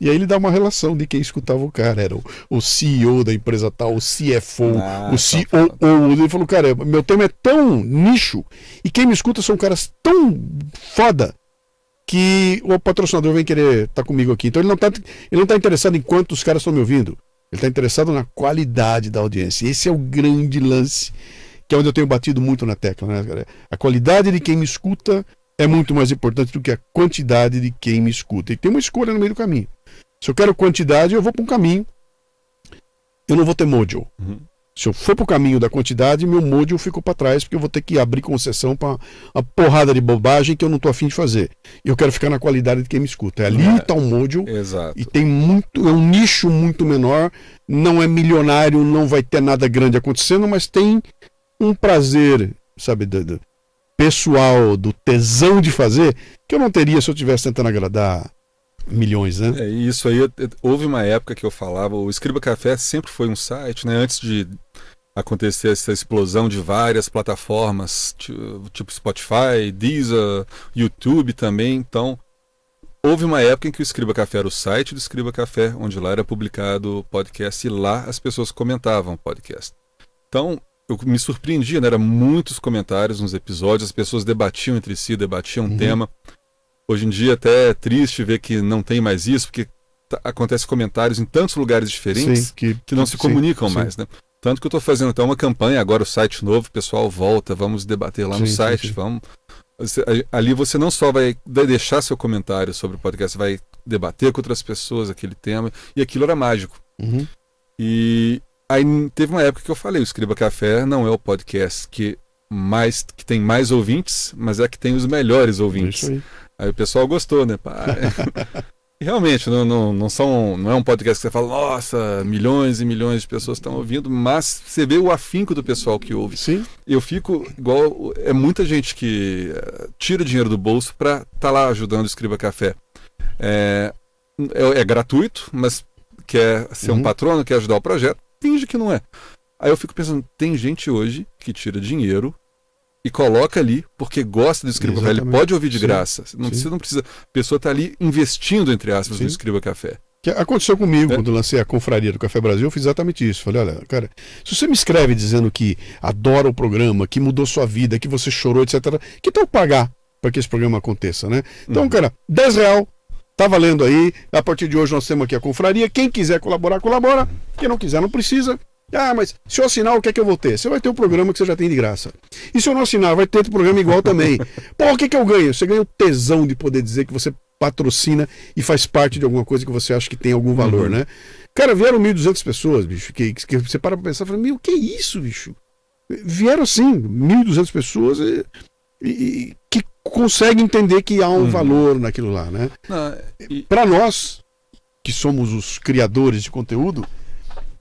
E aí ele dá uma relação de quem escutava o cara. Era o CEO da empresa tal, o CFO, o COO. Ele falou, cara, meu tema é tão nicho e quem me escuta são caras tão foda que o patrocinador vem querer estar comigo aqui. Então ele não tá interessado em quantos caras estão me ouvindo. Ele está interessado na qualidade da audiência. Esse é o grande lance, que é onde eu tenho batido muito na tecla, né, cara? A qualidade de quem me escuta é muito mais importante do que a quantidade de quem me escuta. E tem uma escolha no meio do caminho. Se eu quero quantidade, eu vou para um caminho. Eu não vou ter mojo. Se eu for para o caminho da quantidade, meu mojo ficou para trás, porque eu vou ter que abrir concessão para uma porrada de bobagem que eu não estou afim de fazer. E eu quero ficar na qualidade de quem me escuta. Ali está um mojo. Exato. E tem é um nicho muito menor, não é milionário, não vai ter nada grande acontecendo, mas tem um prazer, sabe, do pessoal, do tesão de fazer, que eu não teria se eu estivesse tentando agradar milhões, né? Isso aí, houve uma época que eu falava, o Escriba Café sempre foi um site, né? Antes de acontecer essa explosão de várias plataformas, tipo Spotify, Deezer, YouTube também. Então, houve uma época em que o Escriba Café era o site do Escriba Café, onde lá era publicado podcast e lá as pessoas comentavam podcast. Então, eu me surpreendia, né? Era muitos comentários nos episódios, as pessoas debatiam entre si, debatiam um tema. Hoje em dia até é triste ver que não tem mais isso, porque acontece comentários em tantos lugares diferentes que não se comunicam mais, né? Tanto que eu estou fazendo até uma campanha, agora o site novo, o pessoal volta, vamos debater lá no site, vamos... Ali você não só vai deixar seu comentário sobre o podcast, você vai debater com outras pessoas aquele tema, e aquilo era mágico. E aí teve uma época que eu falei, o Escriba Café não é o podcast que tem mais ouvintes, mas é que tem os melhores ouvintes. Aí o pessoal gostou, né? E realmente, não é um podcast que você fala, nossa, milhões e milhões de pessoas estão ouvindo, mas você vê o afinco do pessoal que ouve. Sim. Eu fico igual, é muita gente que tira dinheiro do bolso para estar lá ajudando o Escriba Café. É gratuito, mas quer ser um patrono, quer ajudar o projeto, finge que não é. Aí eu fico pensando, tem gente hoje que tira dinheiro e coloca ali porque gosta do Escriba Café. Ele pode ouvir de graça. Você não precisa. A pessoa está ali investindo, entre aspas, no Escriba Café. Que aconteceu comigo quando eu lancei a Confraria do Café Brasil. Eu fiz exatamente isso. Falei, olha, cara, se você me escreve dizendo que adora o programa, que mudou sua vida, que você chorou, etc., que tal pagar para que esse programa aconteça, né? Então, cara, R$10, tá valendo aí. A partir de hoje nós temos aqui a Confraria. Quem quiser colaborar, colabora. Quem não quiser, não precisa. Ah, mas se eu assinar, o que é que eu vou ter? Você vai ter o programa que você já tem de graça. E se eu não assinar, vai ter outro programa igual também. Pô, o que é que eu ganho? Você ganha o tesão de poder dizer que você patrocina e faz parte de alguma coisa que você acha que tem algum valor, né? Cara, vieram 1.200 pessoas, bicho, que você para pra pensar e fala, meu, que isso, bicho? Vieram assim, 1.200 pessoas e que conseguem entender que há um valor naquilo lá, né? Para nós, que somos os criadores de conteúdo,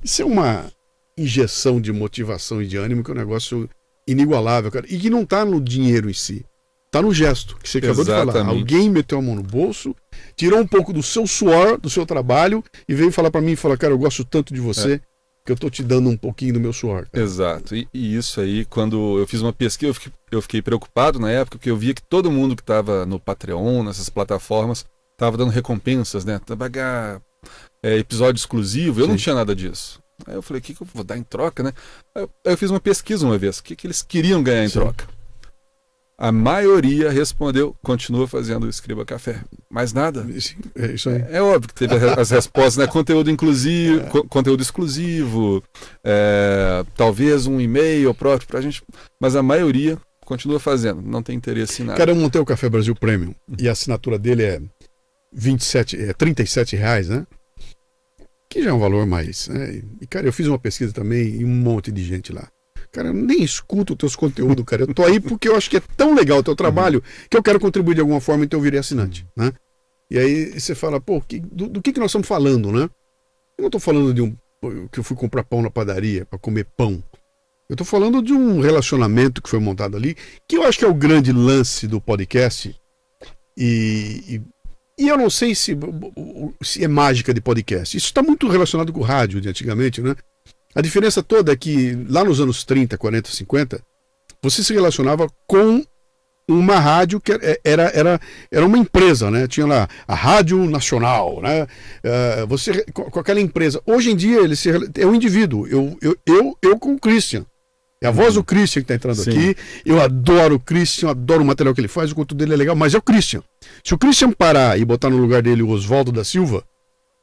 isso é uma injeção de motivação e de ânimo, que é um negócio inigualável, cara. E que não tá no dinheiro em si. Tá no gesto, que você acabou de falar. Alguém meteu a mão no bolso, tirou um pouco do seu suor, do seu trabalho, e veio falar para mim, cara, eu gosto tanto de você, que eu tô te dando um pouquinho do meu suor. Cara. Exato. E isso aí, quando eu fiz uma pesquisa, eu fiquei preocupado na época, porque eu via que todo mundo que estava no Patreon, nessas plataformas, estava dando recompensas, né? Pagar episódio exclusivo, eu não tinha nada disso. Aí eu falei, o que eu vou dar em troca, né? Aí eu fiz uma pesquisa uma vez, o que eles queriam ganhar em troca? A maioria respondeu, continua fazendo o Escriba Café. Mais nada. É isso aí. É óbvio que teve as respostas, né? Conteúdo inclusivo, conteúdo exclusivo, talvez um e-mail próprio pra gente, mas a maioria continua fazendo, não tem interesse em nada. Cara, eu montei o Café Brasil Premium e a assinatura dele é R$37, né? Que já é um valor mais, né? E, cara, eu fiz uma pesquisa também e um monte de gente lá. Cara, eu nem escuto os teus conteúdos, cara. Eu tô aí porque eu acho que é tão legal o teu trabalho que eu quero contribuir de alguma forma, então eu virei assinante, né? E aí você fala, pô, do que nós estamos falando, né? Eu não tô falando de que eu fui comprar pão na padaria para comer pão. Eu tô falando de um relacionamento que foi montado ali, que eu acho que é o grande lance do podcast. E eu não sei se é mágica de podcast. Isso está muito relacionado com o rádio de antigamente, né? A diferença toda é que lá nos anos 30, 40, 50, você se relacionava com uma rádio que era uma empresa, né? Tinha lá a Rádio Nacional, né? Você com aquela empresa. Hoje em dia é um indivíduo. Eu com o Christian. É a voz do Christian que está entrando aqui. Eu adoro o Christian, adoro o material que ele faz, o conteúdo dele é legal, mas é o Christian. Se o Christian parar e botar no lugar dele o Oswaldo da Silva,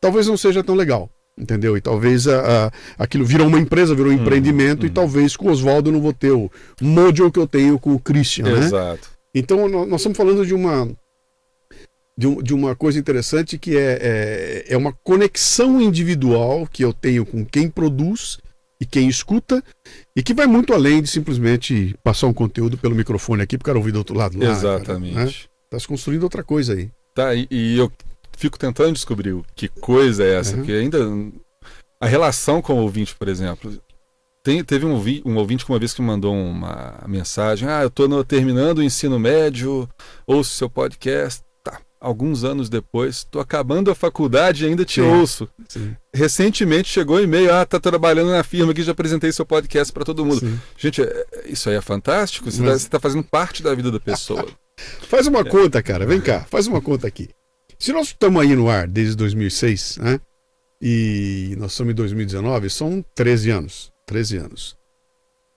talvez não seja tão legal. Entendeu? E talvez aquilo virou uma empresa, virou um empreendimento, e talvez com o Oswaldo eu não vou ter o module que eu tenho com o Christian, né? Exato. Então nós estamos falando de uma coisa interessante que é uma conexão individual que eu tenho com quem produz e quem escuta, e que vai muito além de simplesmente passar um conteúdo pelo microfone aqui para o cara ouvir do outro lado lá. Exatamente. Cara, né? Tá se construindo outra coisa aí. Tá, e eu fico tentando descobrir que coisa é essa, porque ainda a relação com o ouvinte, por exemplo, teve um ouvinte que uma vez que mandou uma mensagem, eu estou terminando o ensino médio, ouço seu podcast, alguns anos depois, estou acabando a faculdade e ainda te ouço. Sim. Recentemente chegou um e-mail, tá trabalhando na firma aqui, já apresentei seu podcast para todo mundo. Sim. Gente, isso aí é fantástico, você está fazendo parte da vida da pessoa. Faz uma conta, cara, vem cá, faz uma conta aqui. Se nós estamos aí no ar desde 2006, né? E nós estamos em 2019, são 13 anos. 13 anos.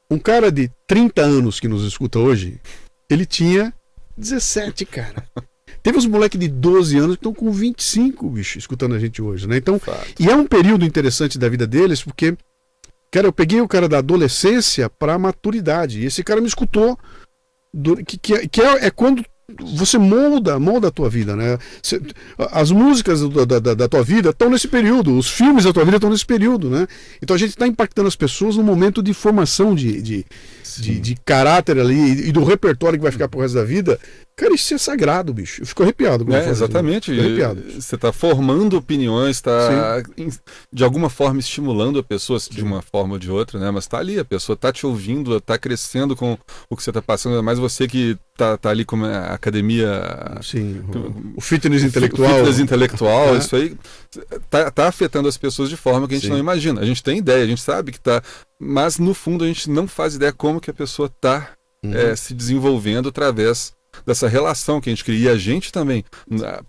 Um cara de 30 anos que nos escuta hoje, ele tinha 17, cara. Teve uns moleques de 12 anos que estão com 25, bicho, escutando a gente hoje, né? Então, e é um período interessante da vida deles, porque, cara, eu peguei o cara da adolescência para a maturidade. E esse cara me escutou, que é quando você molda a tua vida, né? As músicas da tua vida estão nesse período, os filmes da tua vida estão nesse período, né? Então a gente está impactando as pessoas num momento de formação de caráter ali e do repertório que vai ficar pro resto da vida. Cara, isso é sagrado, bicho. Eu fico arrepiado. Exatamente. Você está formando opiniões, está de alguma forma estimulando a pessoa de uma forma ou de outra, né? Mas está ali, a pessoa está te ouvindo, está crescendo com o que você está passando, ainda mais você que tá ali com a academia. Sim, o fitness intelectual. O fitness intelectual, isso aí tá afetando as pessoas de forma que a gente não imagina. A gente tem ideia, a gente sabe que tá, mas no fundo a gente não faz ideia como que a pessoa tá se desenvolvendo através dessa relação que a gente cria. E a gente também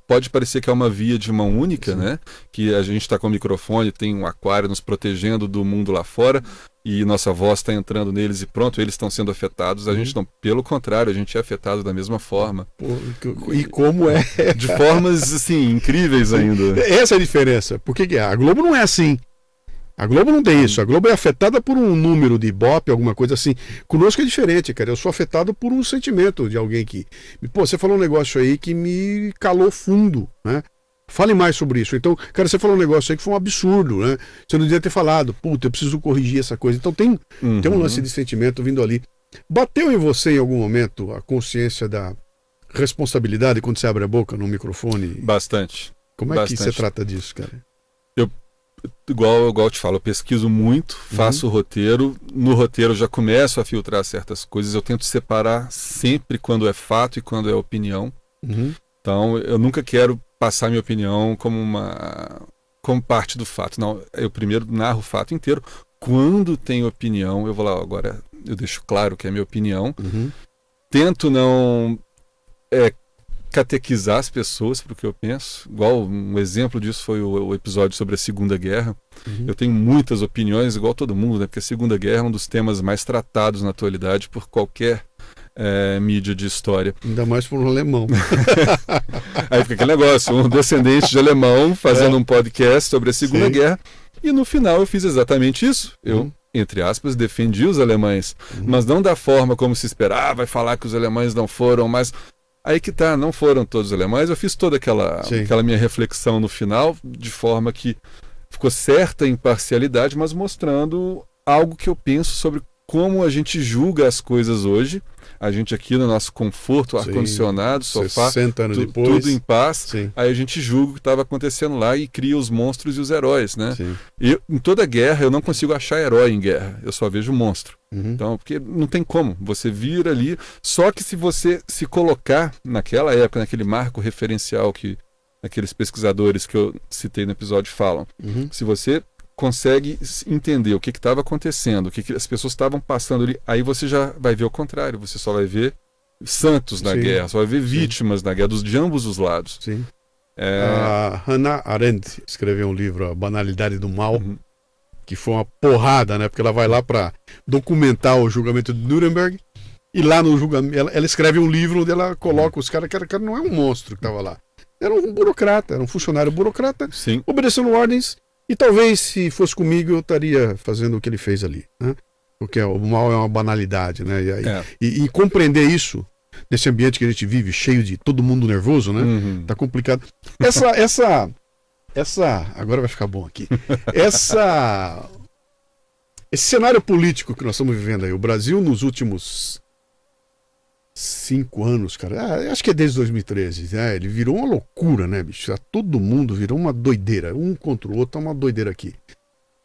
pode parecer que é uma via de mão única, né? Que a gente está com o microfone, tem um aquário nos protegendo do mundo lá fora e nossa voz está entrando neles e pronto, eles estão sendo afetados. A gente não, pelo contrário, a gente é afetado da mesma forma. E como é? De formas, assim, incríveis ainda. Essa é a diferença. Porque a Globo não é assim. A Globo não tem isso. A Globo é afetada por um número de Ibope, alguma coisa assim. Conosco é diferente, cara. Eu sou afetado por um sentimento de alguém que... Pô, você falou um negócio aí que me calou fundo, né? Fale mais sobre isso. Então, cara, você falou um negócio aí que foi um absurdo, né? Você não devia ter falado. Puta, eu preciso corrigir essa coisa. Então tem um lance de sentimento vindo ali. Bateu em você em algum momento a consciência da responsabilidade quando você abre a boca no microfone? Bastante. Como é que você trata disso, cara? Igual eu te falo, eu pesquiso muito, faço o roteiro, no roteiro eu já começo a filtrar certas coisas, eu tento separar sempre quando é fato e quando é opinião. Então eu nunca quero passar minha opinião como como parte do fato. Não, eu primeiro narro o fato inteiro. Quando tem opinião, eu vou lá, agora eu deixo claro que é minha opinião. Tento não catequizar as pessoas para o que eu penso. Igual um exemplo disso foi o episódio sobre a Segunda Guerra. Eu tenho muitas opiniões, igual todo mundo, né? Porque a Segunda Guerra é um dos temas mais tratados na atualidade por qualquer mídia de história. Ainda mais por um alemão. Aí fica aquele negócio, um descendente de alemão fazendo um podcast sobre a Segunda Guerra. E no final eu fiz exatamente isso. Eu, entre aspas, defendi os alemães. Mas não da forma como se esperava, vai falar que os alemães não foram, mas... Aí que tá, não foram todos os alemães. Eu fiz toda aquela minha reflexão no final, de forma que ficou certa imparcialidade, mas mostrando algo que eu penso sobre como a gente julga as coisas hoje. A gente aqui no nosso conforto, ar-condicionado, sofá, 60 anos depois, tudo em paz. Aí a gente julga o que estava acontecendo lá e cria os monstros e os heróis, né? E em toda guerra eu não consigo achar herói em guerra, eu só vejo monstro. Então, porque não tem como, você vira ali, só que se você se colocar naquela época, naquele marco referencial que aqueles pesquisadores que eu citei no episódio falam, se você consegue entender o que estava acontecendo, o que as pessoas estavam passando ali, aí você já vai ver o contrário, você só vai ver santos na guerra, só vai ver vítimas na guerra, de ambos os lados. A Hannah Arendt escreveu um livro, A Banalidade do Mal, que foi uma porrada, né? Porque ela vai lá para documentar o julgamento de Nuremberg, e lá no julgamento, ela escreve um livro onde ela coloca os caras, que o cara não é um monstro que estava lá, era um burocrata, era um funcionário burocrata, obedecendo ordens. E talvez, se fosse comigo, eu estaria fazendo o que ele fez ali, né? Porque o mal é uma banalidade, né? E compreender isso, nesse ambiente que a gente vive, cheio de todo mundo nervoso, né? Tá complicado. Agora vai ficar bom aqui. Esse cenário político que nós estamos vivendo aí, o Brasil nos últimos 5 anos, cara, acho que é desde 2013, né? Ele virou uma loucura, né, bicho? Todo mundo virou uma doideira, um contra o outro, é uma doideira aqui.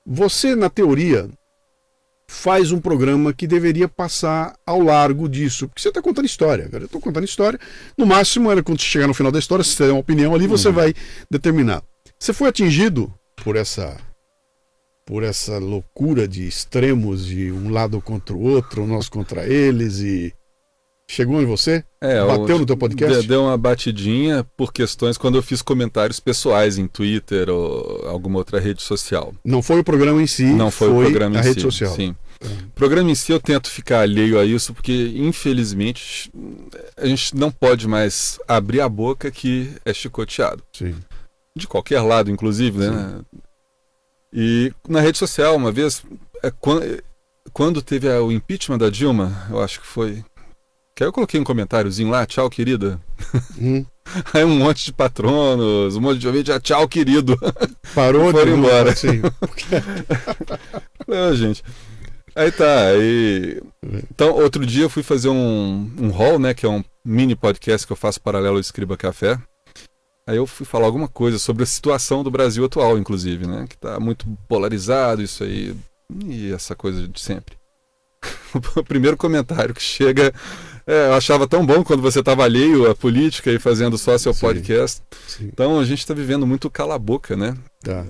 Você, na teoria, faz um programa que deveria passar ao largo disso, porque você está contando história, cara. Eu estou contando história, no máximo, era quando você chegar no final da história, se você der uma opinião ali, você vai determinar. Você foi atingido por essa loucura de extremos, de um lado contra o outro, nós contra eles, e chegou em você? Bateu no teu podcast? Deu uma batidinha por questões quando eu fiz comentários pessoais em Twitter ou alguma outra rede social. Não foi o programa em si, não foi o programa a em rede si, social. Sim. O programa em si eu tento ficar alheio a isso, porque infelizmente a gente não pode mais abrir a boca que é chicoteado. Sim. De qualquer lado, inclusive, né? E na rede social, uma vez, quando teve o impeachment da Dilma, eu acho que foi... Que aí eu coloquei um comentáriozinho lá, tchau, querida. Aí um monte de patronos, um monte de ouvintes, tchau, querido. Parou de foram embora. Assim. Gente. Aí tá. Então, outro dia eu fui fazer um haul, né? Que é um mini podcast que eu faço paralelo ao Escriba Café. Aí eu fui falar alguma coisa sobre a situação do Brasil atual, inclusive, né? Que tá muito polarizado, isso aí. E essa coisa de sempre. O primeiro comentário que chega... eu achava tão bom quando você estava alheio à política e fazendo só seu podcast. Então a gente está vivendo muito cala-boca, né?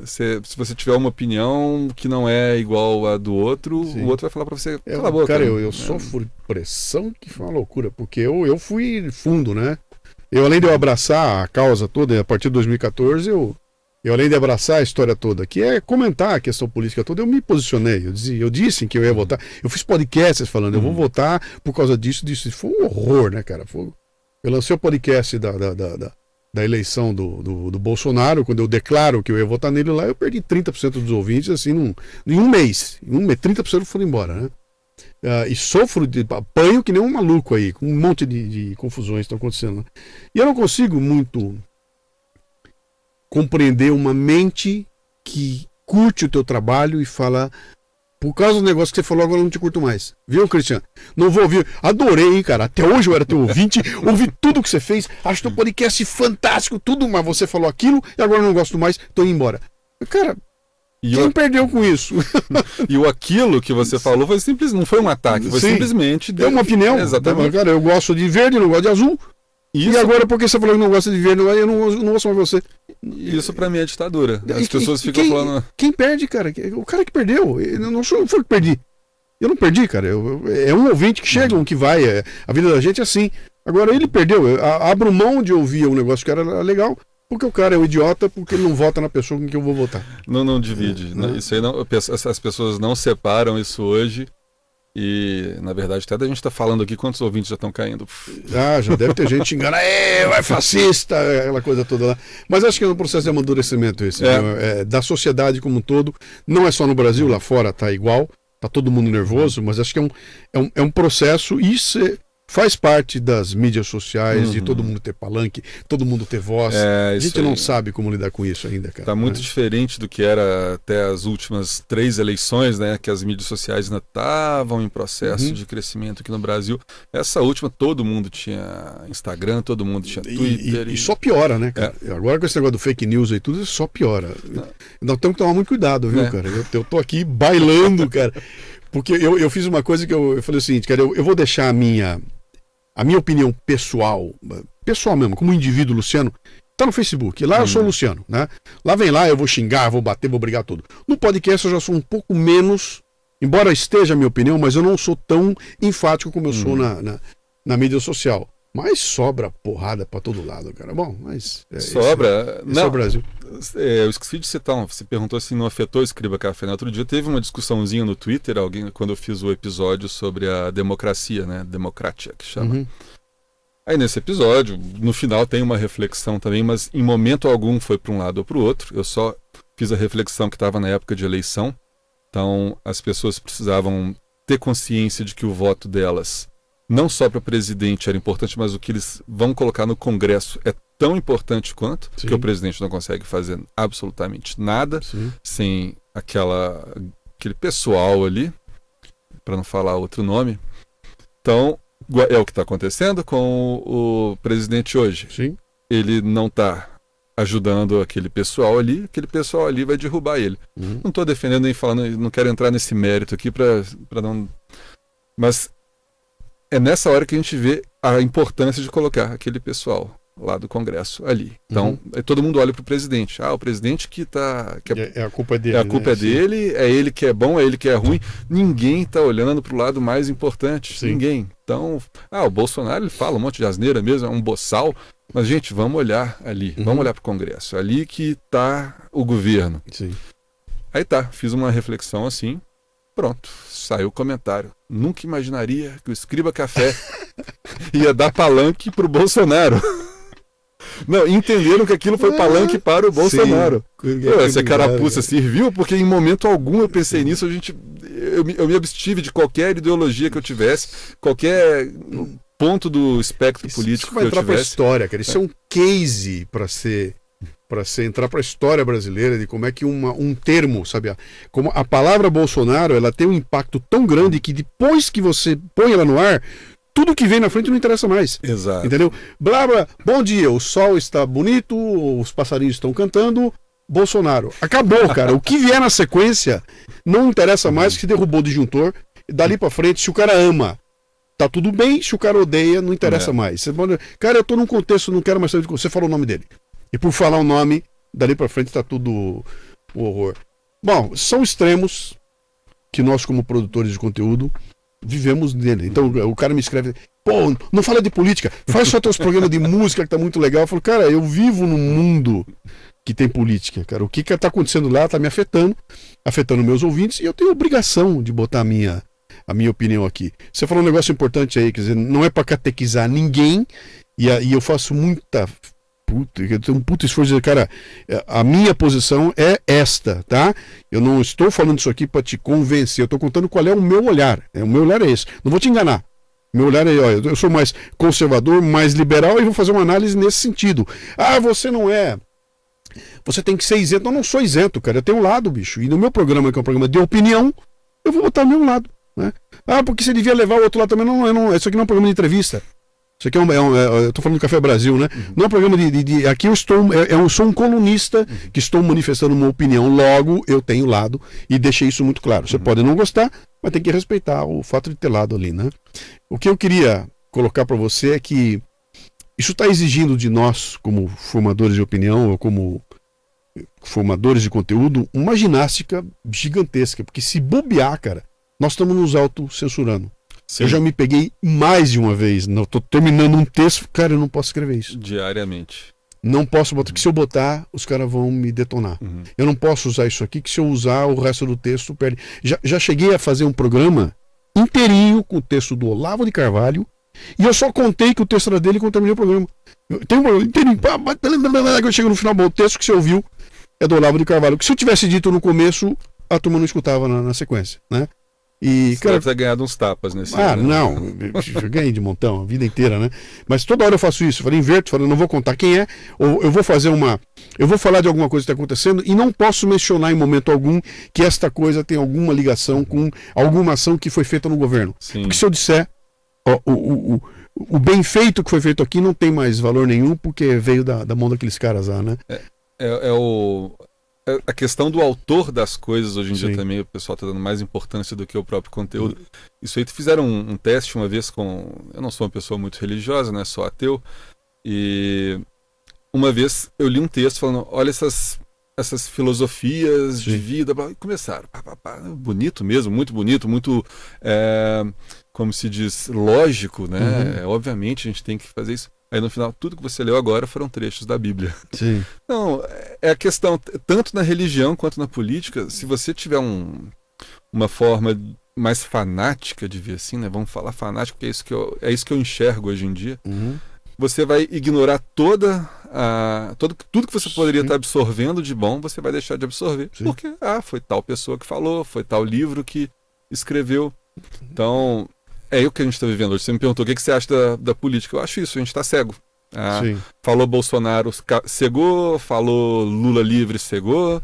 Se você tiver uma opinião que não é igual a do outro, o outro vai falar para você, cala a boca. Cara, eu sofro pressão que foi uma loucura, porque eu fui fundo, né? Além de eu abraçar a causa toda, a partir de 2014, eu além de abraçar a história toda, que é comentar a questão política toda, eu me posicionei, eu disse que eu ia votar, eu fiz podcasts falando, eu vou votar por causa disso, foi um horror, né, cara? Eu lancei o podcast da eleição do Bolsonaro, quando eu declaro que eu ia votar nele lá, eu perdi 30% dos ouvintes, assim, em um mês, 30% foram embora, né? E sofro apanho que nem um maluco aí, com um monte de confusões que estão acontecendo. E eu não consigo muito compreender uma mente que curte o teu trabalho e fala, por causa do negócio que você falou, agora eu não te curto mais. Viu, Cristiano? Não vou ouvir. Adorei, hein, cara. Até hoje eu era teu ouvinte, ouvi tudo que você fez, acho teu podcast fantástico, tudo, mas você falou aquilo e agora eu não gosto mais, tô indo embora. Cara, quem perdeu com isso? E o aquilo que você falou foi não foi um ataque, foi simplesmente... Deu uma opinião. Exatamente. Cara, eu gosto de verde, não gosto de azul. Isso, E agora, porque você falou que não gosta de ver, eu não ouço mais você. isso pra mim é ditadura. As E pessoas ficam falando. Quem perde, cara? O cara que perdeu. Eu não sou eu que perdi. Eu não perdi, cara. É um ouvinte que chega, um que vai. A vida da gente é assim. Agora ele perdeu. Eu abro mão de ouvir um negócio que era legal, porque o cara é um idiota, porque ele não vota na pessoa com que eu vou votar. Não divide. Isso aí não, as pessoas não separam isso hoje. E, na verdade, até a gente está falando aqui, quantos ouvintes já estão caindo? Já deve ter gente xingando, é fascista, aquela coisa toda lá. Mas acho que é um processo de amadurecimento esse, da sociedade como um todo. Não é só no Brasil, lá fora tá igual, tá todo mundo nervoso, mas acho que é um processo, e isso faz parte das mídias sociais, de todo mundo ter palanque, todo mundo ter voz. A gente não sabe como lidar com isso ainda, cara. Tá muito diferente do que era até as últimas 3 eleições, né? Que as mídias sociais ainda estavam em processo de crescimento aqui no Brasil. Essa última, todo mundo tinha Instagram, todo mundo tinha Twitter. E só piora, né, cara? Agora com esse negócio do fake news e tudo, só piora. Nós temos que tomar muito cuidado, viu, cara? Eu tô aqui bailando, cara. Porque eu fiz uma coisa que eu falei o seguinte, cara, eu vou deixar a minha opinião pessoal mesmo, como indivíduo, Luciano, tá no Facebook. Lá eu sou o Luciano, né? Lá vem lá, eu vou xingar, vou bater, vou brigar tudo. No podcast eu já sou um pouco menos, embora esteja a minha opinião, mas eu não sou tão enfático como eu sou na mídia social. Mas sobra porrada pra todo lado, cara. Bom, mas... sobra. Esse é o Brasil. Eu esqueci de citar, você perguntou se não afetou o Escriba Café. No outro dia teve uma discussãozinha no Twitter, quando eu fiz o episódio sobre a democracia, né? Democracia, que chama. Aí nesse episódio, no final tem uma reflexão também, mas em momento algum foi para um lado ou para o outro. Eu só fiz a reflexão que estava na época de eleição. Então as pessoas precisavam ter consciência de que o voto delas, não só para presidente era importante, mas o que eles vão colocar no Congresso é tão importante quanto, que o presidente não consegue fazer absolutamente nada sem aquele pessoal ali, para não falar outro nome. Então, é o que está acontecendo com o presidente hoje. Sim. Ele não está ajudando aquele pessoal ali vai derrubar ele. Não estou defendendo nem falando, não quero entrar nesse mérito aqui para não... Mas é nessa hora que a gente vê a importância de colocar aquele pessoal lá do Congresso ali. Então, todo mundo olha para o presidente. O presidente que tá... a culpa dele. A culpa é dele, é ele que é bom, é ele que é ruim. Ninguém está olhando para o lado mais importante. Ninguém. Então, o Bolsonaro, ele fala um monte de asneira mesmo, é um boçal. Mas, gente, vamos olhar ali. Vamos olhar para o Congresso. Ali que está o governo. Aí fiz uma reflexão assim. Pronto, saiu o comentário. Nunca imaginaria que o Escriba Café ia dar palanque pro Bolsonaro. Não, entenderam que aquilo foi palanque para o Bolsonaro. Essa carapuça serviu, porque em momento algum eu pensei nisso, eu me abstive de qualquer ideologia que eu tivesse, qualquer ponto do espectro político que eu tivesse. Isso vai entrar para a história, cara. Isso é um case para entrar para a história brasileira de como é que um termo, sabe? Como a palavra Bolsonaro, ela tem um impacto tão grande que depois que você põe ela no ar, tudo que vem na frente não interessa mais. Exato. Entendeu? Blá, blá, bom dia, o sol está bonito, os passarinhos estão cantando, Bolsonaro. Acabou, cara. O que vier na sequência não interessa mais, que derrubou o disjuntor. Dali para frente, se o cara ama, tá tudo bem. Se o cara odeia, não interessa mais. Cara, eu tô num contexto, não quero mais saber de você. Falou o nome dele. E por falar o nome, dali pra frente tá tudo o horror. Bom, são extremos que nós, como produtores de conteúdo, vivemos nele. Então o cara me escreve, não fala de política, faz só teus programas de música que tá muito legal. Eu falo, cara, eu vivo num mundo que tem política, cara. O que tá acontecendo lá tá me afetando meus ouvintes, e eu tenho obrigação de botar a minha opinião aqui. Você falou um negócio importante aí, quer dizer, não é pra catequizar ninguém, e eu faço eu tenho um puto esforço de dizer, cara, a minha posição é esta, tá? Eu não estou falando isso aqui para te convencer, eu estou contando qual é o meu olhar. O meu olhar é esse. Não vou te enganar. Meu olhar é, eu sou mais conservador, mais liberal, e vou fazer uma análise nesse sentido. Você não é. Você tem que ser isento. Eu não sou isento, cara. Eu tenho um lado, bicho. E no meu programa, que é um programa de opinião, eu vou botar o meu lado, né? Porque você devia levar o outro lado também. Não, isso aqui não é um programa de entrevista. Isso aqui eu estou falando do Café Brasil, né? Não é um programa aqui eu sou um colunista que estou manifestando uma opinião, logo eu tenho lado, e deixei isso muito claro. Você pode não gostar, mas tem que respeitar o fato de ter lado ali, né? O que eu queria colocar para você é que Isso está exigindo de nós, como formadores de opinião ou como formadores de conteúdo, uma ginástica gigantesca. Porque se bobear, cara, nós estamos nos autocensurando. Sim. Eu já me peguei mais de uma vez. Eu tô terminando um texto, cara, eu não posso escrever isso. Diariamente. Não posso botar, porque se eu botar, os caras vão me detonar. Uhum. Eu não posso usar isso aqui, que se eu usar, o resto do texto perde. Já cheguei a fazer um programa inteirinho com o texto do Olavo de Carvalho, e eu só contei que o texto era dele quando terminei o programa. Tem um programa inteirinho, eu chego no final, bom, o texto que você ouviu é do Olavo de Carvalho, que se eu tivesse dito no começo, a turma não escutava na sequência, né? E, Você cara, deve ter ganhado uns tapas nesse não, eu ganhei de montão a vida inteira, né? Mas toda hora eu faço isso, eu falei, inverto, falei, não vou contar quem é, ou eu vou fazer eu vou falar de alguma coisa que está acontecendo e não posso mencionar em momento algum que esta coisa tem alguma ligação com alguma ação que foi feita no governo. Sim. Porque se eu disser, ó, o bem feito que foi feito aqui não tem mais valor nenhum porque veio da mão daqueles caras lá, né? A questão do autor das coisas hoje em dia Sim. também, o pessoal está dando mais importância do que o próprio conteúdo. Isso aí, fizeram um teste uma vez com... Eu não sou uma pessoa muito religiosa, né? Sou ateu. E uma vez eu li um texto falando, olha essas filosofias de vida, e começaram. Bonito mesmo, muito bonito, muito, como se diz, lógico, né? Obviamente a gente tem que fazer isso. Aí no final, tudo que você leu agora foram trechos da Bíblia. Sim. Não, é a questão, tanto na religião quanto na política, se você tiver uma forma mais fanática de ver assim, né? Vamos falar fanático, porque é isso que eu enxergo hoje em dia. Você vai ignorar tudo que você poderia estar absorvendo de bom, você vai deixar de absorver. Sim. Porque, foi tal pessoa que falou, foi tal livro que escreveu. Então... É o que a gente está vivendo hoje. Você me perguntou o que você acha da política. Eu acho isso, a gente está cego. Falou Bolsonaro, cegou, falou Lula livre, cegou.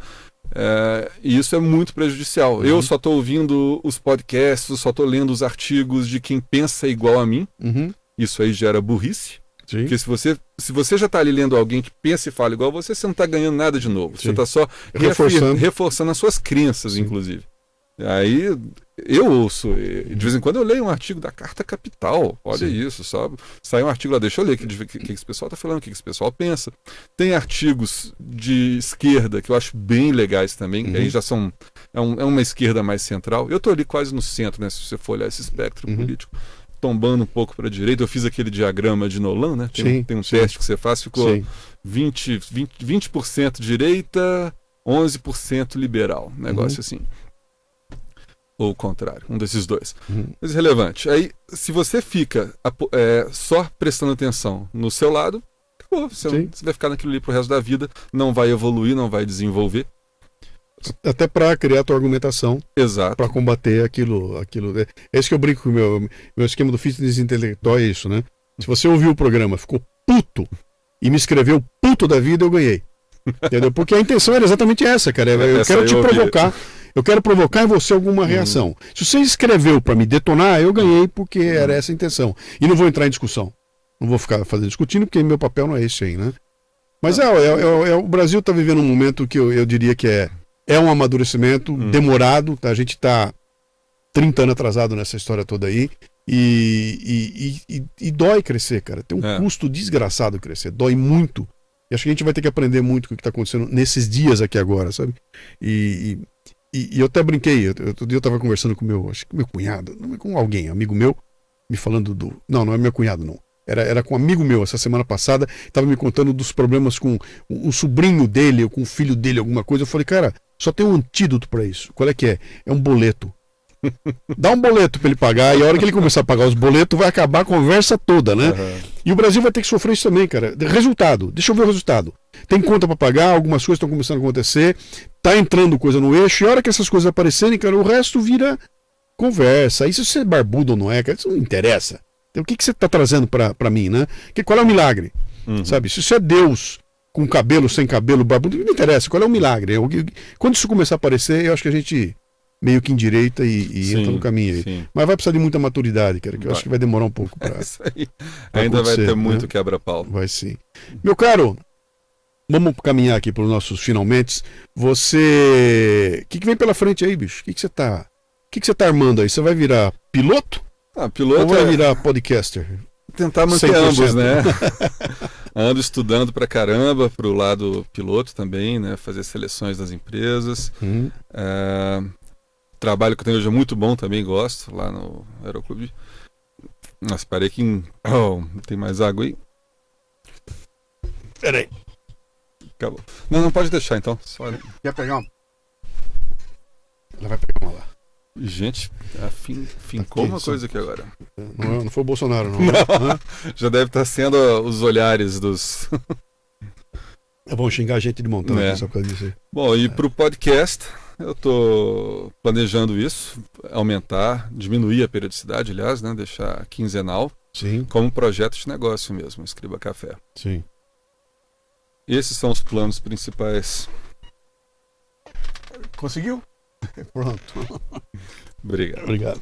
E isso é muito prejudicial. Eu só estou ouvindo os podcasts, só estou lendo os artigos de quem pensa igual a mim. Isso aí gera burrice. Sim. Porque se você já está ali lendo alguém que pensa e fala igual você não está ganhando nada de novo. Sim. Você está só reforçando as suas crenças, inclusive. Aí eu ouço, de vez em quando eu leio um artigo da Carta Capital, olha isso, sabe? Sai um artigo lá, deixa eu ler o que esse pessoal está falando, o que esse pessoal pensa. Tem artigos de esquerda que eu acho bem legais também, que aí já são, é uma esquerda mais central. Eu estou ali quase no centro, né? Se você for olhar esse espectro político, tombando um pouco para a direita. Eu fiz aquele diagrama de Nolan, né? Tem um teste que você faz, ficou 20% direita, 11% liberal, negócio assim. Ou o contrário, um desses dois. Mas irrelevante. Aí, se você fica só prestando atenção no seu lado, acabou. Você vai ficar naquilo ali pro resto da vida, não vai evoluir, não vai desenvolver. Até para criar a tua argumentação. Exato. Para combater aquilo. É isso que eu brinco com o meu esquema do fitness intelectual, é isso, né? Se você ouviu o programa, ficou puto e me escreveu puto da vida, eu ganhei. Entendeu? Porque a intenção era exatamente essa, cara. Eu quero te provocar. Eu quero provocar em você alguma reação. Se você escreveu para me detonar, eu ganhei porque era essa a intenção. E não vou entrar em discussão. Não vou ficar discutindo porque meu papel não é esse aí, né? Mas o Brasil está vivendo um momento que eu diria que é um amadurecimento demorado. Tá? A gente está 30 anos atrasado nessa história toda aí. E dói crescer, cara. Tem um custo desgraçado crescer. Dói muito. E acho que a gente vai ter que aprender muito com o que está acontecendo nesses dias aqui agora, sabe? E eu até brinquei, outro dia eu estava conversando com meu cunhado, com alguém, amigo meu, me falando não é meu cunhado não, era com um amigo meu essa semana passada, estava me contando dos problemas com um sobrinho dele ou com o filho dele, alguma coisa. Eu falei, cara, só tem um antídoto para isso. Qual é que é? É um boleto. Dá um boleto para ele pagar, e a hora que ele começar a pagar os boletos vai acabar a conversa toda, né? E o Brasil vai ter que sofrer isso também, cara. Resultado, deixa eu ver o resultado. Tem conta para pagar, algumas coisas estão começando a acontecer, tá entrando coisa no eixo, e a hora que essas coisas aparecerem, cara, o resto vira conversa. Aí se você é barbudo ou não é, cara, isso não interessa. Então, o que você tá trazendo para mim, né? Qual é o milagre? Sabe? Se você é Deus com cabelo, sem cabelo, barbudo, não interessa. Qual é o milagre? Quando isso começar a aparecer, eu acho que a gente meio que endireita e entra no caminho aí. Sim. Mas vai precisar de muita maturidade, cara, que eu acho que vai demorar um pouco para isso aí. Ainda vai ter muito quebra-pau. Vai sim. Meu caro, vamos caminhar aqui para os nossos finalmente. Você... O que vem pela frente aí, bicho? O que você tá armando aí? Você vai virar piloto? Piloto ou vai virar podcaster? tentar manter 100%. ambos, né? Ando estudando pra caramba, pro lado piloto também, né? Fazer seleções das empresas. Trabalho que eu tenho hoje é muito bom também, gosto, lá no Aeroclube. Nossa, parei que... tem mais água aí? Peraí. Acabou. Não pode deixar então. Só... Quer pegar uma? Ela vai pegar uma lá. Gente, fincou Aqui, uma só- coisa aqui agora. Não foi o Bolsonaro, não. Já deve estar sendo os olhares dos... Vão xingar a gente de montão É. aqui só por causa disso aí. Bom, e pro podcast, eu tô planejando isso, diminuir a periodicidade, aliás, né? Deixar quinzenal, Sim, como projeto de negócio mesmo, Escriba Café. sim. Esses são os planos principais. Conseguiu? Pronto. Obrigado. Obrigado.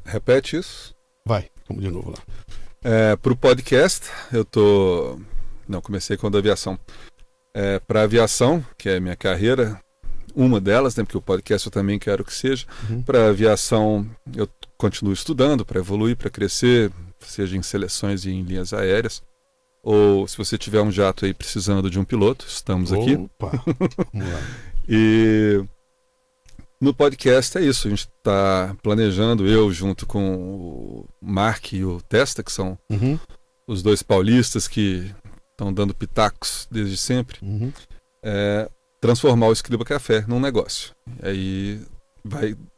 Repete isso. Vai, vamos de novo lá. Para o podcast, comecei com a da aviação. Para aviação, que é a minha carreira, uma delas, né, porque o podcast eu também quero que seja. Uhum. Para aviação, eu continuo estudando para evoluir, para crescer, seja em seleções e em linhas aéreas. Ou se você tiver um jato aí precisando de um piloto, estamos aqui. Opa, vamos lá. E no podcast é isso, a gente está planejando, eu junto com o Mark e o Testa, que são Uhum, os dois paulistas que estão dando pitacos desde sempre, uhum. transformar o Escriba Café num negócio. Aí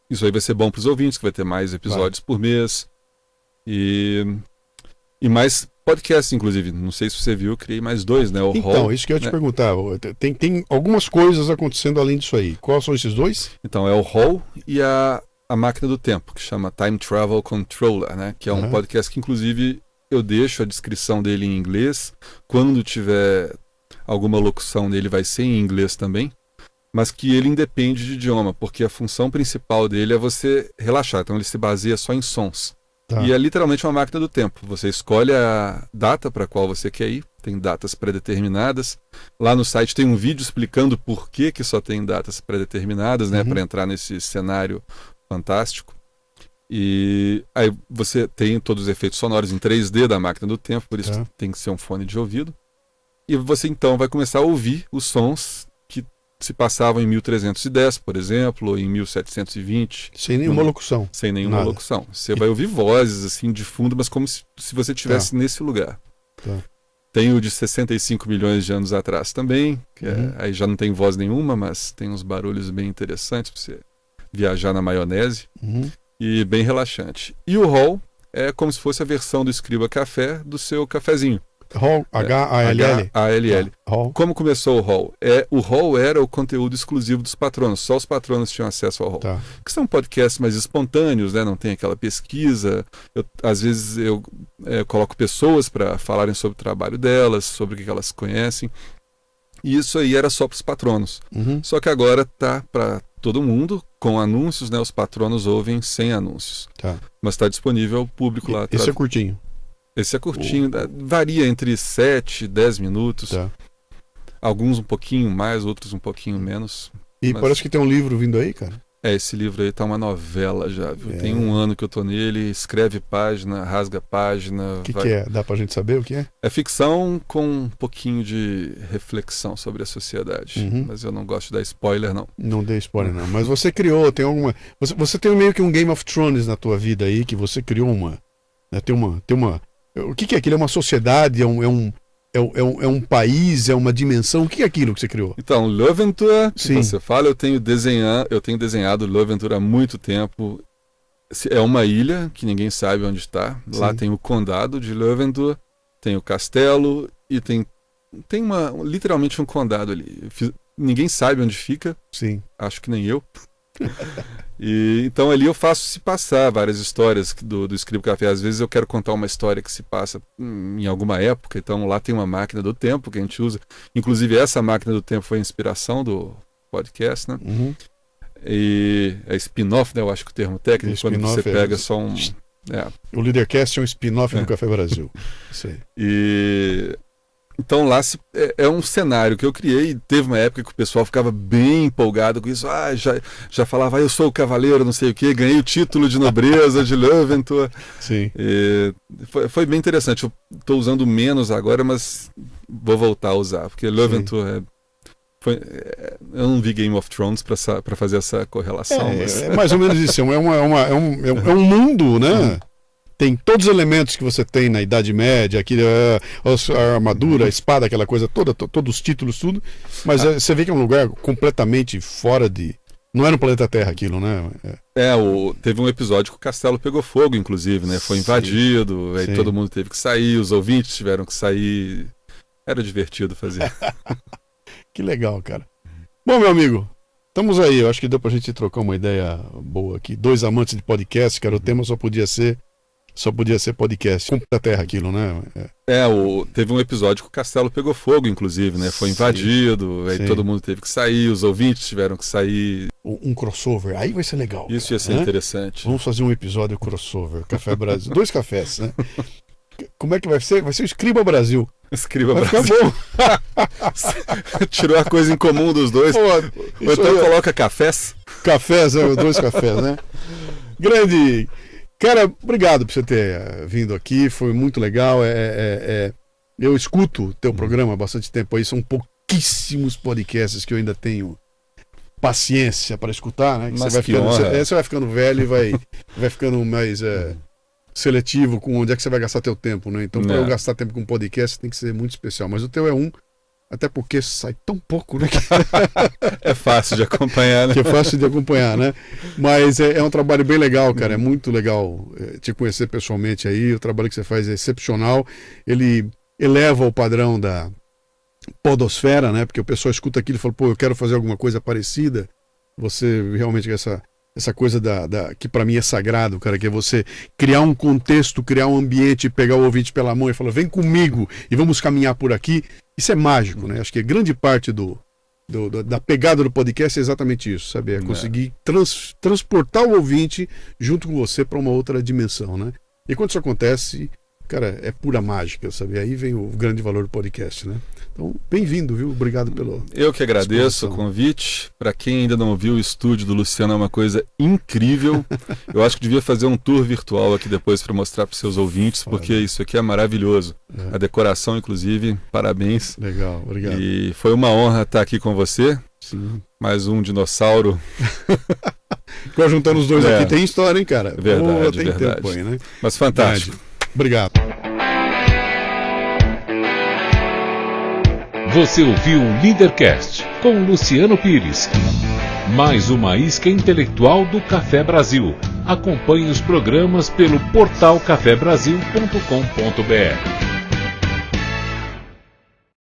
isso aí vai ser bom para os ouvintes, que vai ter mais episódios por mês e mais podcasts, inclusive. Não sei se você viu, eu criei mais 2, né? O Então, Hall, isso que eu ia te né? perguntar. Tem algumas coisas acontecendo além disso aí. Quais são esses dois? Então, é o Hall e a máquina do tempo, que chama Time Travel Controller, né? Que é um Uhum. podcast que, inclusive, eu deixo a descrição dele em inglês. Quando tiver alguma locução nele, vai ser em inglês também. Mas que ele independe de idioma, porque a função principal dele é você relaxar. Então, ele se baseia só em sons. Tá. E é literalmente uma máquina do tempo. Você escolhe a data para a qual você quer ir. Tem datas pré-determinadas. Lá no site tem um vídeo explicando por que só tem datas pré-determinadas, né? Uhum. Para entrar nesse cenário fantástico. E aí você tem todos os efeitos sonoros em 3D da máquina do tempo, por isso Tá. tem que ser um fone de ouvido. E você então vai começar a ouvir os sons que se passavam em 1310, por exemplo, ou em 1720. Sem nenhuma locução. Sem nenhuma Nada. locução. Você vai ouvir vozes assim de fundo, mas como se você estivesse nesse lugar. Tá. Tem o de 65 milhões de anos atrás também, que aí já não tem voz nenhuma, mas tem uns barulhos bem interessantes para você viajar na maionese Uhum. e bem relaxante. E o Hall é como se fosse a versão do Escriba Café do seu cafezinho. Hall, H-A-L-L. H-A-L-L. Hall. Como começou o Hall? O Hall era o conteúdo exclusivo dos patronos, só os patronos tinham acesso ao Hall. Tá. Que são podcasts mais espontâneos, né? Não tem aquela pesquisa. Às vezes eu coloco pessoas para falarem sobre o trabalho delas, sobre o que elas conhecem. E isso aí era só para os patronos. Uhum. Só que agora tá para todo mundo, com anúncios, né? Os patronos ouvem sem anúncios. Tá. Mas está disponível ao público lá. Esse é curtinho. Esse é curtinho, varia entre 7 e 10 minutos. Tá. Alguns um pouquinho mais, outros um pouquinho menos. E Mas- parece que tem um livro vindo aí, cara. Esse livro aí tá uma novela já, viu? É. Tem 1 ano que eu tô nele, escreve página, rasga página. O que é? Dá pra gente saber o que é? É ficção com um pouquinho de reflexão sobre a sociedade. Uhum. Mas eu não gosto de dar spoiler, não. Não dei spoiler, não. Mas você criou, tem alguma. Você tem meio que um Game of Thrones na tua vida aí, que você criou uma. Né, tem uma. O que é aquilo? É uma sociedade? É um país? É uma dimensão? O que é aquilo que você criou? Então, L'Aventura, que Sim. você fala, eu tenho desenhado L'Aventura há muito tempo. É uma ilha que ninguém sabe onde está. Lá Sim. tem o condado de L'Aventura, tem o castelo e tem literalmente um condado ali. Ninguém sabe onde fica, Sim. acho que nem eu. E então ali eu faço se passar várias histórias do Escriba Café. Às vezes eu quero contar uma história que se passa em alguma época, então lá tem uma máquina do tempo que a gente usa. Inclusive essa máquina do tempo foi a inspiração do podcast, né? Uhum. E é spin-off, né? Eu acho que o termo técnico, quando você Spin-off é pega isso. só um... É. O Leadercast é um spin-off do Café Brasil. Isso aí. Então lá é um cenário que eu criei. Teve uma época que o pessoal ficava bem empolgado com isso. Já falava, eu sou o cavaleiro, não sei o quê, ganhei o título de nobreza de Löwenthal. Sim. Foi bem interessante. Eu estou usando menos agora, mas vou voltar a usar, porque Löwenthal eu não vi Game of Thrones para fazer essa correlação. É mais ou menos isso. É um mundo, né? Tem todos os elementos que você tem na Idade Média, aqui, a armadura, a espada, aquela coisa toda, todos os títulos, tudo. Mas você vê que é um lugar completamente fora de... Não é no planeta Terra aquilo, né? Teve um episódio que o castelo pegou fogo, inclusive, né? Foi invadido, aí todo mundo teve que sair, os ouvintes tiveram que sair. Era divertido fazer. Que legal, cara. Bom, meu amigo, estamos aí. Eu acho que deu pra gente trocar uma ideia boa aqui. 2 amantes de podcast, cara. O tema só podia ser podcast. Com a terra aquilo, né? Teve um episódio que o castelo pegou fogo, inclusive, né? Foi invadido, aí todo mundo teve que sair, os ouvintes tiveram que sair. Um crossover, aí vai ser legal. Isso ia ser interessante. Vamos fazer um episódio crossover, Café Brasil. 2 cafés, né? Como é que vai ser? Vai ser o Escriba Brasil. Escriba vai Brasil. Ficar bom. Tirou a coisa em comum dos dois. Ou então coloca cafés. Cafés, 2 cafés, né? Grande. Cara, obrigado por você ter vindo aqui, foi muito legal. Eu escuto o teu programa há bastante tempo aí, são pouquíssimos podcasts que eu ainda tenho paciência para escutar, né? Você vai ficando velho e vai ficando mais seletivo com onde é que você vai gastar teu tempo, né? Então, para eu gastar tempo com podcast tem que ser muito especial. Mas o teu é até porque sai tão pouco, né? É fácil de acompanhar, né? Que é fácil de acompanhar, né? Mas é um trabalho bem legal, cara. É muito legal te conhecer pessoalmente aí. O trabalho que você faz é excepcional. Ele eleva o padrão da podosfera, né? Porque o pessoal escuta aquilo e fala, eu quero fazer alguma coisa parecida. Você realmente essa coisa que para mim é sagrado, cara, que é você criar um contexto, criar um ambiente, pegar o ouvinte pela mão e falar, vem comigo e vamos caminhar por aqui. Isso é mágico, né? Acho que grande parte da pegada do podcast é exatamente isso, sabe? É conseguir transportar o ouvinte junto com você para uma outra dimensão, né? E quando isso acontece, cara, é pura mágica, sabe? Aí vem o grande valor do podcast, né? Então, bem-vindo, viu? Obrigado pelo... Eu que agradeço o convite. Para quem ainda não viu, o estúdio do Luciano é uma coisa incrível. Eu acho que devia fazer um tour virtual aqui depois para mostrar para os seus ouvintes, porque isso aqui é maravilhoso. A decoração, inclusive, parabéns. Legal, obrigado. E foi uma honra estar aqui com você. Sim. Mais um dinossauro. Ficou juntando os dois aqui. Tem história, hein, cara? Verdade, tem verdade. Tempo aí, né? Mas fantástico. Obrigado. Você ouviu o Leadercast com Luciano Pires. Mais uma isca intelectual do Café Brasil. Acompanhe os programas pelo portal cafebrasil.com.br.